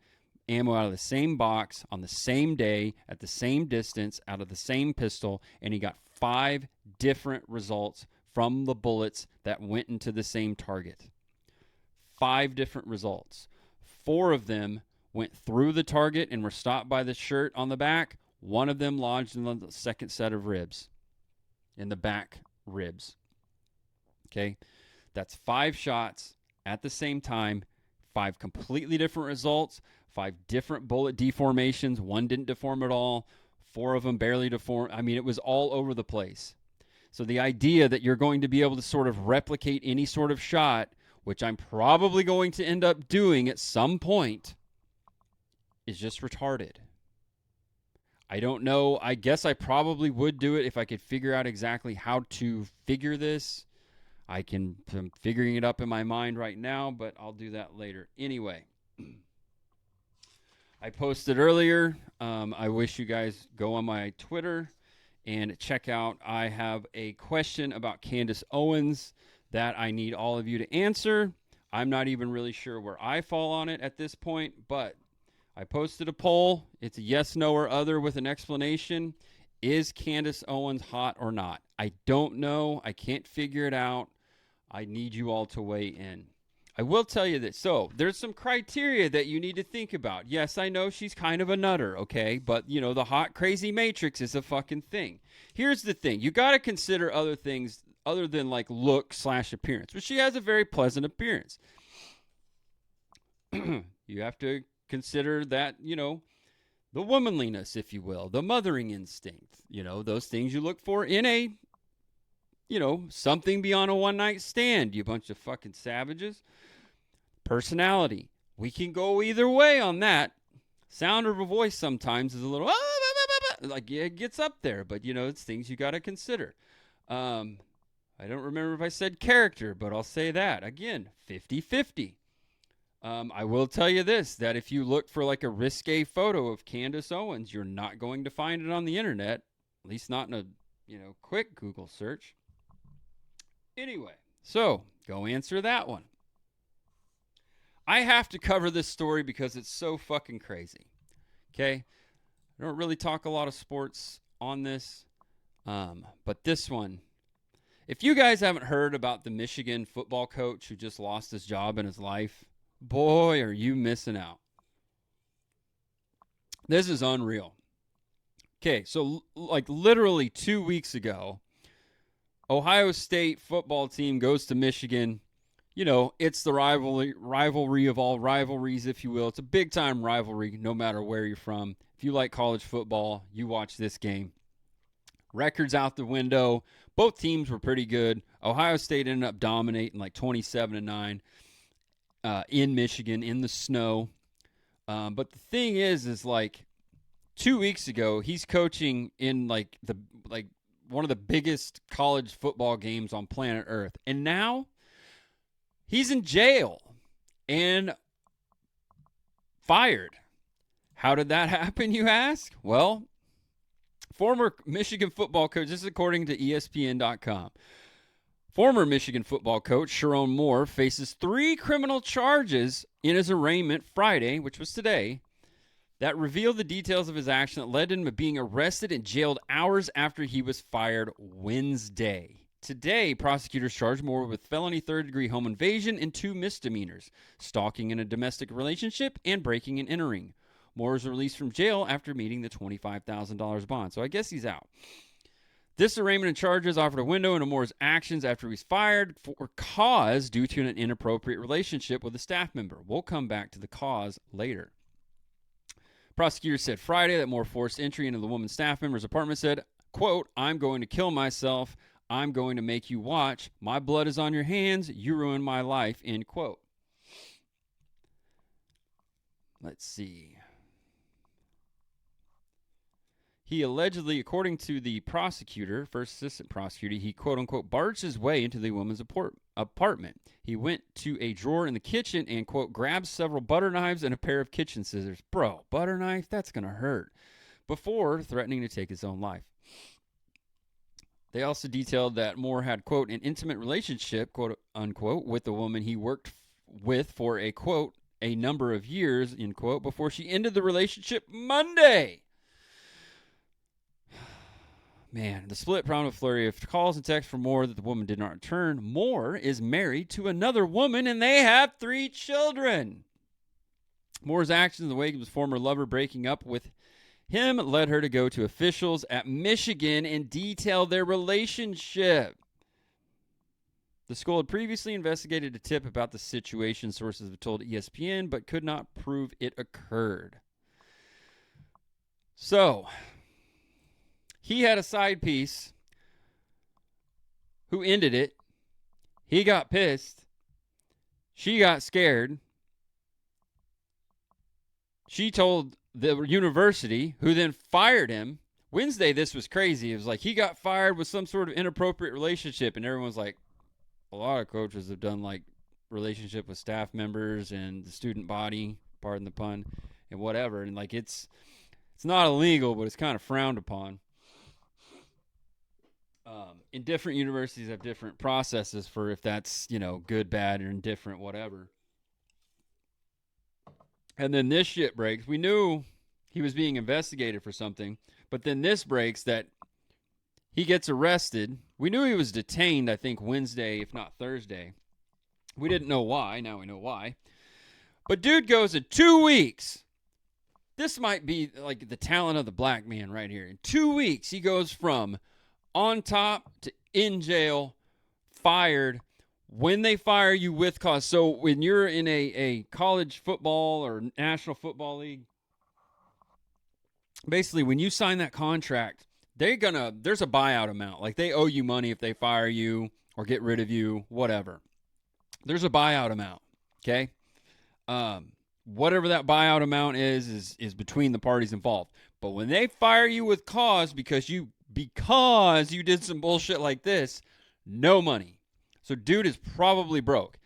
ammo out of the same box on the same day at the same distance out of the same pistol, and he got 5 different results from the bullets that went into the same target. 5 different results. 4 of them went through the target and were stopped by the shirt on the back. 1 of them lodged in the second set of ribs, in the back ribs. Okay, that's 5 shots at the same time. 5 completely different results, 5 different bullet deformations. 1 didn't deform at all. 4 of them barely deformed. I mean, it was all over the place. So the idea that you're going to be able to sort of replicate any sort of shot, which I'm probably going to end up doing at some point, is just retarded. I don't know. I guess I probably would do it if I could figure out exactly how to figure this. I'm figuring it up in my mind right now, but I'll do that later. Anyway, I posted earlier. I wish you guys go on my Twitter and check out. I have a question about Candace Owens that I need all of you to answer. I'm not even really sure where I fall on it at this point, but I posted a poll. It's a yes, no, or other with an explanation. Is Candace Owens hot or not? I don't know. I can't figure it out. I need you all to weigh in. I will tell you this. So there's some criteria that you need to think about. Yes, I know she's kind of a nutter, okay? But, the hot, crazy matrix is a fucking thing. Here's the thing. You got to consider other things other than look/appearance. But she has a very pleasant appearance. You have to consider that, the womanliness, if you will, the mothering instinct, those things you look for in a, something beyond a one-night stand, you bunch of fucking savages. Personality. We can go either way on that. Sound of a voice sometimes is a little, it gets up there, but, it's things you got to consider. I don't remember if I said character, but I'll say that. Again, 50-50. I will tell you this, that if you look for a risque photo of Candace Owens, you're not going to find it on the internet, at least not in a, quick Google search. Anyway, so go answer that one. I have to cover this story because it's so fucking crazy. Okay? I don't really talk a lot of sports on this, but this one, if you guys haven't heard about the Michigan football coach who just lost his job in his life, boy, are you missing out. This is unreal. Okay, so literally 2 weeks ago, Ohio State football team goes to Michigan. It's the rivalry of all rivalries, if you will. It's a big-time rivalry no matter where you're from. If you like college football, you watch this game. Records out the window. Both teams were pretty good. Ohio State ended up dominating 27-9 in Michigan in the snow. But the thing is like 2 weeks ago, he's coaching in like one of the biggest college football games on planet Earth, and now he's in jail and fired. How did that happen, you ask? Well, former Michigan football coach, this is according to ESPN.com. Former Michigan football coach Sharon Moore faces 3 criminal charges in his arraignment Friday, which was today, that revealed the details of his action that led him to being arrested and jailed hours after he was fired Wednesday. Today, prosecutors charged Moore with felony third-degree home invasion and 2 misdemeanors, stalking in a domestic relationship and breaking and entering. Moore was released from jail after meeting the $25,000 bond, so I guess he's out. This arraignment and charges offered a window into Moore's actions after he was fired for cause due to an inappropriate relationship with a staff member. We'll come back to the cause later. Prosecutors said Friday that Moore forced entry into the woman's staff member's apartment, said, quote, "I'm going to kill myself. I'm going to make you watch. My blood is on your hands. You ruined my life," end quote. Let's see. He allegedly, according to the prosecutor, first assistant prosecutor, he quote-unquote barged his way into the woman's apartment. He went to a drawer in the kitchen and, quote, grabbed several butter knives and a pair of kitchen scissors. Bro, butter knife? That's going to hurt. Before threatening to take his own life. They also detailed that Moore had, quote, an intimate relationship, quote, unquote, with the woman he worked with for a, quote, a number of years, end quote, before she ended the relationship Monday. Man, the split prompted a flurry of calls and texts from Moore that the woman did not return. Moore is married to another woman, and they have 3 children. Moore's actions in the wake of his former lover breaking up with him led her to go to officials at Michigan and detail their relationship. The school had previously investigated a tip about the situation, sources have told ESPN, but could not prove it occurred. So, he had a side piece who ended it. He got pissed. She got scared. She told the university, who then fired him. Wednesday, this was crazy. It was like he got fired with some sort of inappropriate relationship, and everyone's like, a lot of coaches have done like relationship with staff members and the student body, pardon the pun, and whatever. And like it's not illegal, but it's kind of frowned upon. In different universities have different processes for if that's, good, bad, or indifferent, whatever. And then this shit breaks. We knew he was being investigated for something, but then this breaks that he gets arrested. We knew he was detained, I think, Wednesday, if not Thursday. We didn't know why. Now we know why. But dude goes in 2 weeks. This might be like the talent of the black man right here. In 2 weeks, he goes from on top to in jail, fired. When they fire you with cause. So when you're in a college football or National Football League, basically when you sign that contract, there's a buyout amount. Like they owe you money if they fire you or get rid of you, whatever. There's a buyout amount, okay? Whatever that buyout amount is between the parties involved. But when they fire you with cause because you did some bullshit like this, no money. So dude is probably broke.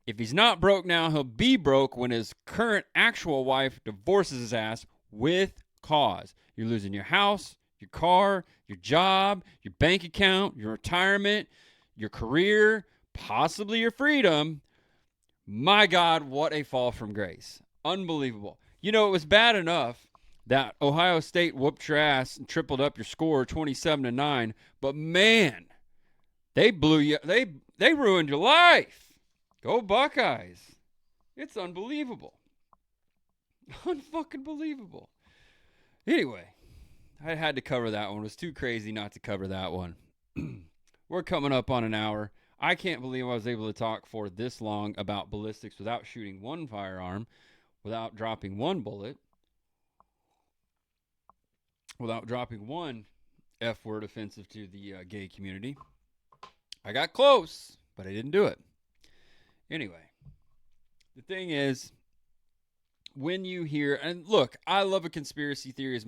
If he's not broke now, he'll be broke when his current actual wife divorces his ass with cause. You're losing your house, your car, your job, your bank account, your retirement, your career, possibly your freedom. My God, what a fall from grace. Unbelievable. It was bad enough that Ohio State whooped your ass and tripled up your score 27-9, but man, they blew you. They ruined your life. Go Buckeyes. It's unbelievable. Unfucking believable. Anyway, I had to cover that one. It was too crazy not to cover that one. We're coming up on an hour. I can't believe I was able to talk for this long about ballistics without shooting one firearm, without dropping one bullet, without dropping one F-word offensive to the gay community. I got close, but I didn't do it. Anyway, the thing is, when you hear, and look, I love a conspiracy theory as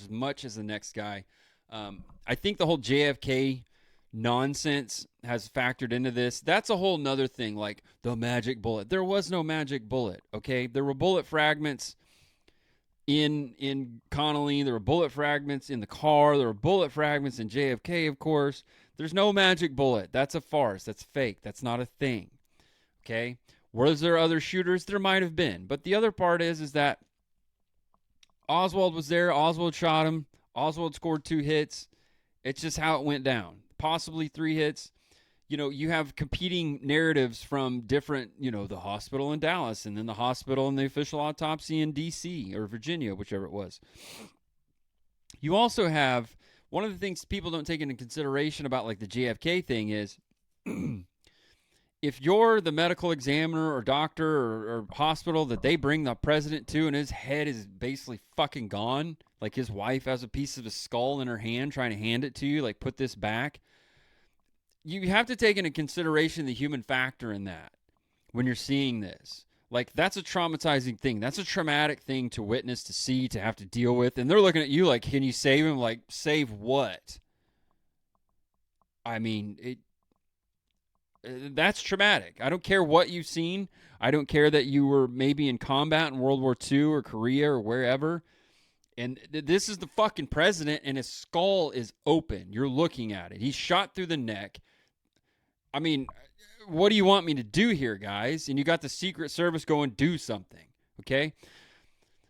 much as the next guy. I think the whole JFK nonsense has factored into this. That's a whole nother thing, like the magic bullet. There was no magic bullet, okay? There were bullet fragments in Connolly, there were bullet fragments in the car, there were bullet fragments in JFK, of course. There's no magic bullet. That's a farce. That's fake. That's not a thing. Okay? Was there other shooters? There might have been. But the other part is that Oswald was there. Oswald shot him. Oswald scored 2 hits. It's just how it went down. Possibly 3 hits. You have competing narratives from different, the hospital in Dallas and then the hospital and the official autopsy in D.C. or Virginia, whichever it was. You also have, one of the things people don't take into consideration about like the JFK thing is if you're the medical examiner or doctor or hospital that they bring the president to and his head is basically fucking gone, like his wife has a piece of his skull in her hand trying to hand it to you, like put this back. You have to take into consideration the human factor in that when you're seeing this. Like, that's a traumatizing thing. That's a traumatic thing to witness, to see, to have to deal with. And they're looking at you like, can you save him? Like, save what? I mean, that's traumatic. I don't care what you've seen. I don't care that you were maybe in combat in World War II or Korea or wherever. And this is the fucking president, and his skull is open. You're looking at it. He's shot through the neck. I mean, what do you want me to do here, guys? And you got the Secret Service going, do something, okay?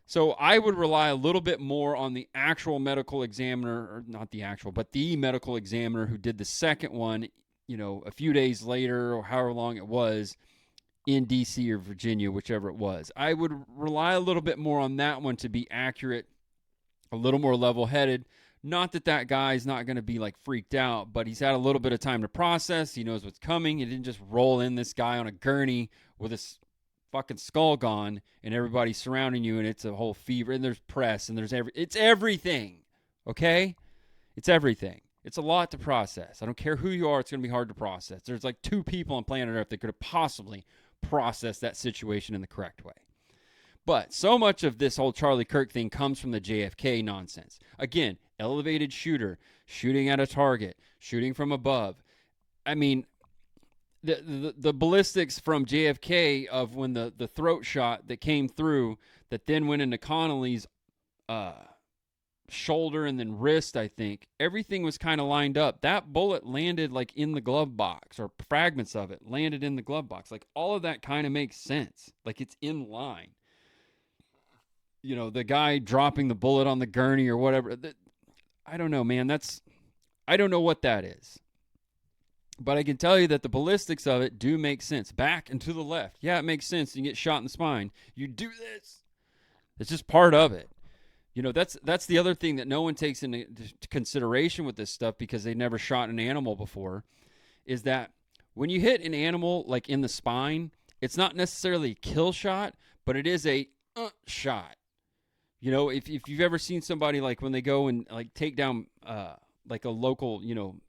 So I would rely a little bit more on the actual medical examiner, or not the actual, but the medical examiner who did the second one, a few days later or however long it was in D.C. or Virginia, whichever it was. I would rely a little bit more on that one to be accurate, a little more level-headed. Not that guy's not going to be like freaked out, but he's had a little bit of time to process. He knows what's coming. He didn't just roll in this guy on a gurney with his fucking skull gone and everybody surrounding you and it's a whole fever and there's press and it's everything, okay? It's everything. It's a lot to process. I don't care who you are. It's going to be hard to process. There's like 2 people on planet Earth that could have possibly processed that situation in the correct way. But so much of this whole Charlie Kirk thing comes from the JFK nonsense. Again, elevated shooter, shooting at a target, shooting from above. I mean, the ballistics from JFK of when the throat shot that came through that then went into Connolly's shoulder and then wrist, I think, everything was kind of lined up. That bullet landed like in the glove box, or fragments of it landed in the glove box. Like all of that kind of makes sense. Like it's in line. The guy dropping the bullet on the gurney or whatever. I don't know, man. I don't know what that is. But I can tell you that the ballistics of it do make sense. Back and to the left. Yeah, it makes sense. You get shot in the spine. You do this. It's just part of it. That's the other thing that no one takes into consideration with this stuff because they never shot an animal before, is that when you hit an animal like in the spine, it's not necessarily a kill shot, but it is a shot. If you've ever seen somebody like when they go and like take down like a local,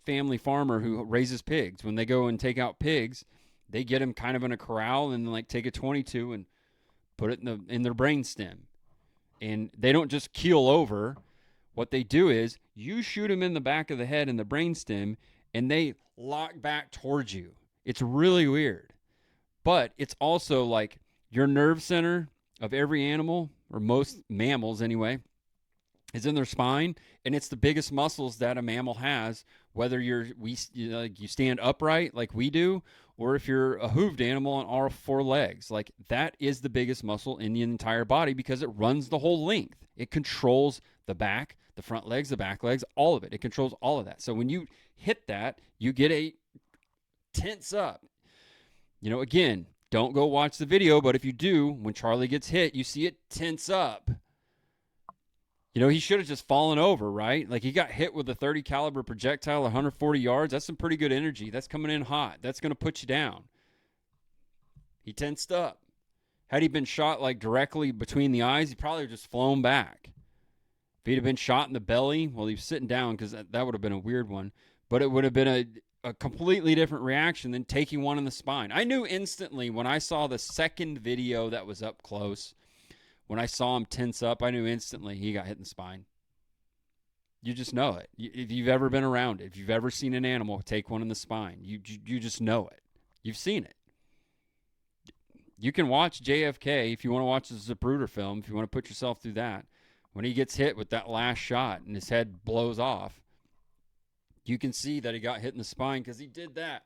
family farmer who raises pigs, when they go and take out pigs, they get them kind of in a corral and like take a 22 and put it in their brainstem. And they don't just keel over. What they do is you shoot them in the back of the head and the brainstem and they lock back towards you. It's really weird. But it's also like your nerve center of every animal, or most mammals anyway, is in their spine, and it's the biggest muscles that a mammal has, whether you stand upright like we do, or if you're a hooved animal on all 4 legs. Like, that is the biggest muscle in the entire body because it runs the whole length. It controls the back, the front legs, the back legs, all of it. It controls all of that. So when you hit that, you get a tense up. Again, don't go watch the video, but if you do, when Charlie gets hit, you see it tense up. He should have just fallen over, right? Like, he got hit with a 30 caliber projectile, 140 yards. That's some pretty good energy. That's coming in hot. That's going to put you down. He tensed up. Had he been shot like directly between the eyes, he probably would have just flown back. If he'd have been shot in the belly, well, he was sitting down because that would have been a weird one, but it would have been a completely different reaction than taking one in the spine. I knew instantly when I saw the second video that was up close When I saw him tense up, I knew instantly he got hit in the spine. You just know it. If you've ever been around it, if you've ever seen an animal take one in the spine, you just know it. You've seen it. You can watch JFK if you want to watch the Zapruder film, if you want to put yourself through that. When he gets hit with that last shot and his head blows off, you can see that he got hit in the spine because he did that.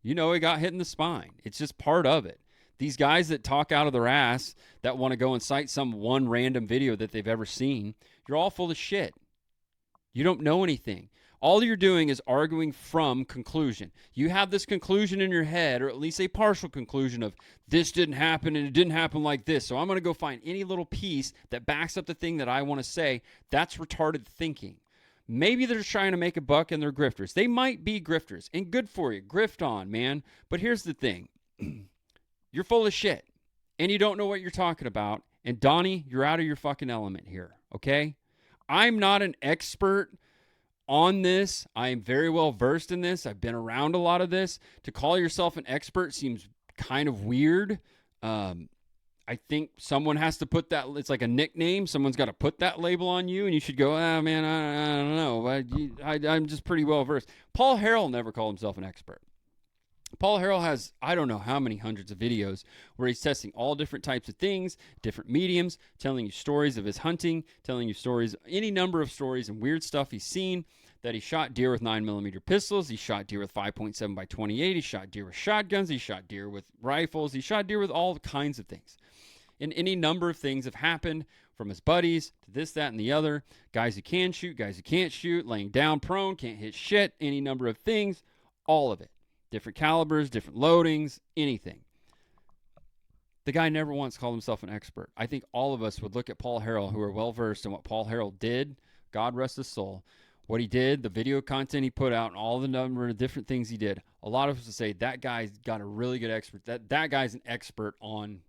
You know he got hit in the spine. It's just part of it. These guys that talk out of their ass that want to go and cite some one random video that they've ever seen, you're all full of shit. You don't know anything. All you're doing is arguing from conclusion. You have this conclusion in your head, or at least a partial conclusion of this didn't happen and it didn't happen like this. So I'm going to go find any little piece that backs up the thing that I want to say. That's retarded thinking. Maybe they're trying to make a buck and they're grifters. They might be grifters, and good for you. Grift on, man. But here's the thing. You're full of shit, and you don't know what you're talking about. And Donnie, you're out of your fucking element here, okay? I'm not an expert on this. I am very well versed in this. I've been around a lot of this. To call yourself an expert seems kind of weird. I think someone has to put that. It's like a nickname. Someone's got to put that label on you, and you should go, oh, man, I don't know. I'm just pretty well versed. Paul Harrell never called himself an expert. Paul Harrell has, I don't know how many hundreds of videos where he's testing all different types of things, different mediums, telling you stories of his hunting, telling you stories, any number of stories and weird stuff he's seen, that he shot deer with 9mm pistols, he shot deer with 5.7 by 28, he shot deer with shotguns, he shot deer with rifles, he shot deer with all kinds of things. And any number of things have happened, from his buddies to this, that, and the other. Guys who can shoot, guys who can't shoot, laying down prone, can't hit shit, any number of things, all of it. Different calibers, different loadings, anything. The guy never once called himself an expert. I think all of us would look at Paul Harrell, who are well-versed in what Paul Harrell did, God rest his soul, what he did, the video content he put out, and all the number of different things he did. A lot of us would say that guy's got a really good expert. That guy's an expert on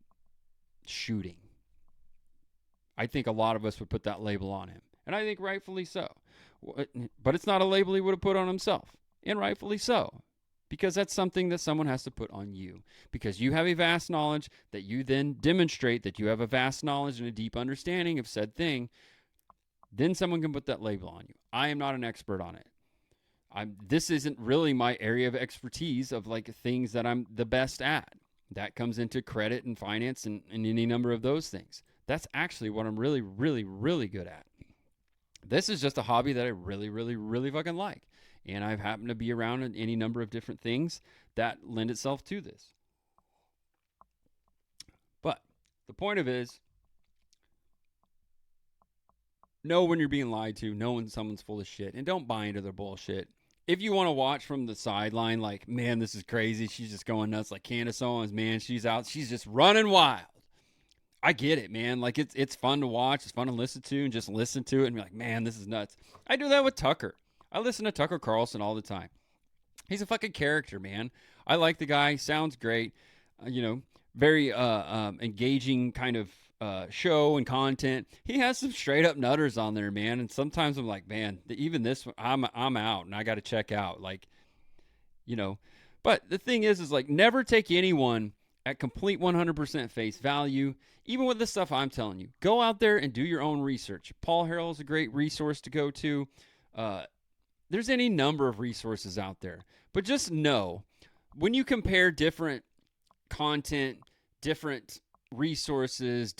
shooting. I think a lot of us would put that label on him. And I think rightfully so. But it's not a label he would have put on himself. And rightfully so. Because that's something that someone has to put on you. Because you have a vast knowledge that you then demonstrate that you have a vast knowledge and a deep understanding of said thing. Then someone can put that label on you. I am not an expert on it. This isn't really my area of expertise of like things that I'm the best at. That comes into credit and finance and any number of those things. That's actually what I'm really, really, really good at. This is just a hobby that I really, really, really fucking like. And I've happened to be around in any number of different things that lend itself to this. But the point of it is, know when you're being lied to, know when someone's full of shit, and don't buy into their bullshit. If you want to watch from the sideline, like, man, this is crazy, she's just going nuts, like Candace Owens, man, she's out, she's just running wild. I get it, man. Like, it's fun to watch, it's fun to listen to, and just listen to it and be like, man, this is nuts. I do that with Tucker. I listen to Tucker Carlson all the time. He's a fucking character, man. I like the guy. Sounds great. Very engaging kind of show and content. He has some straight up nutters on there, man. And sometimes I'm like, man, even this one, I'm out and I got to check out. Like, But the thing is like, never take anyone at complete 100% face value. Even with the stuff I'm telling you, go out there and do your own research. Paul Harrell is a great resource to go to. There's any number of resources out there. But just know, when you compare different content, different resources,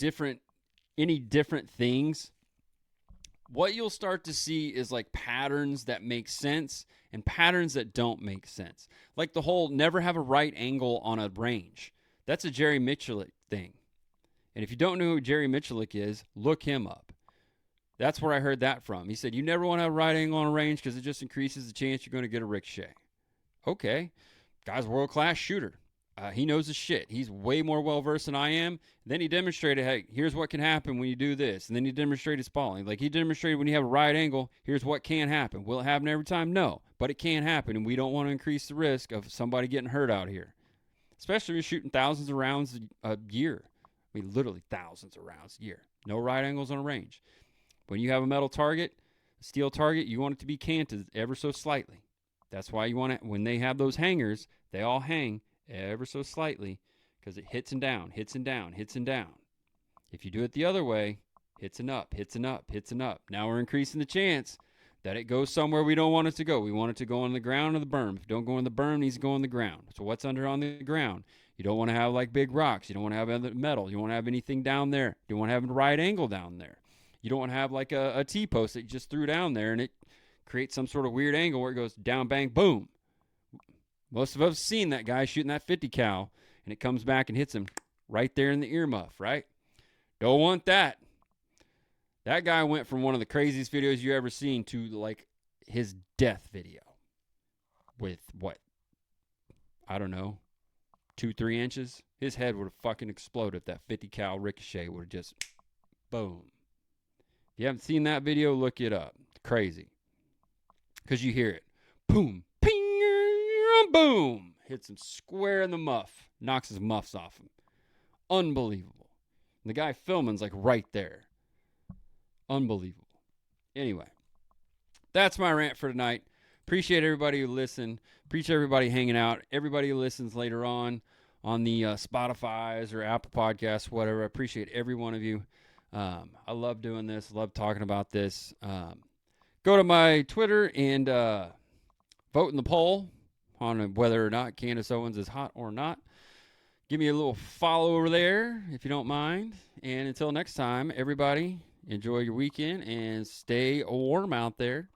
any different things, what you'll start to see is like patterns that make sense and patterns that don't make sense. Like the whole never have a right angle on a range. That's a Jerry Miculek thing. And if you don't know who Jerry Miculek is, look him up. That's where I heard that from. He said, you never want to have a right angle on a range because it just increases the chance you're going to get a ricochet. Okay. Guy's a world-class shooter. He knows his shit. He's way more well-versed than I am. Then he demonstrated, hey, here's what can happen when you do this. And then he demonstrated spalling. Like, he demonstrated when you have a right angle, here's what can happen. Will it happen every time? No. But it can happen, and we don't want to increase the risk of somebody getting hurt out here. Especially when you're shooting thousands of rounds a year. I mean, literally thousands of rounds a year. No right angles on a range. When you have a metal target, a steel target, you want it to be canted ever so slightly. That's why you want it, when they have those hangers, they all hang ever so slightly because it hits and down, hits and down, hits and down. If you do it the other way, hits an up, hits an up, hits an up. Now we're increasing the chance that it goes somewhere we don't want it to go. We want it to go on the ground or the berm. If it don't go on the berm, it needs to go on the ground. So what's under on the ground? You don't want to have like big rocks. You don't want to have other metal. You don't want to have anything down there. You don't want to have a right angle down there. You don't want to have like a T-post that you just threw down there and it creates some sort of weird angle where it goes down, bang, boom. Most of us have seen that guy shooting that 50 cal and it comes back and hits him right there in the earmuff, right? Don't want that. That guy went from one of the craziest videos you ever seen to like his death video with what? I don't know, 2-3 inches. His head would have fucking exploded if that 50 cal ricochet would have just boom. If you haven't seen that video, look it up. It's crazy. Because you hear it. Boom, ping, boom. Hits him square in the muff. Knocks his muffs off him. Unbelievable. And the guy filming's like right there. Unbelievable. Anyway, that's my rant for tonight. Appreciate everybody who listened. Appreciate everybody hanging out. Everybody who listens later on the Spotify's or Apple Podcasts, whatever. I appreciate every one of you. I love doing this. Love talking about this. Go to my Twitter and vote in the poll on whether or not Candace Owens is hot or not. Give me a little follow over there if you don't mind. And until next time, everybody, enjoy your weekend and stay warm out there.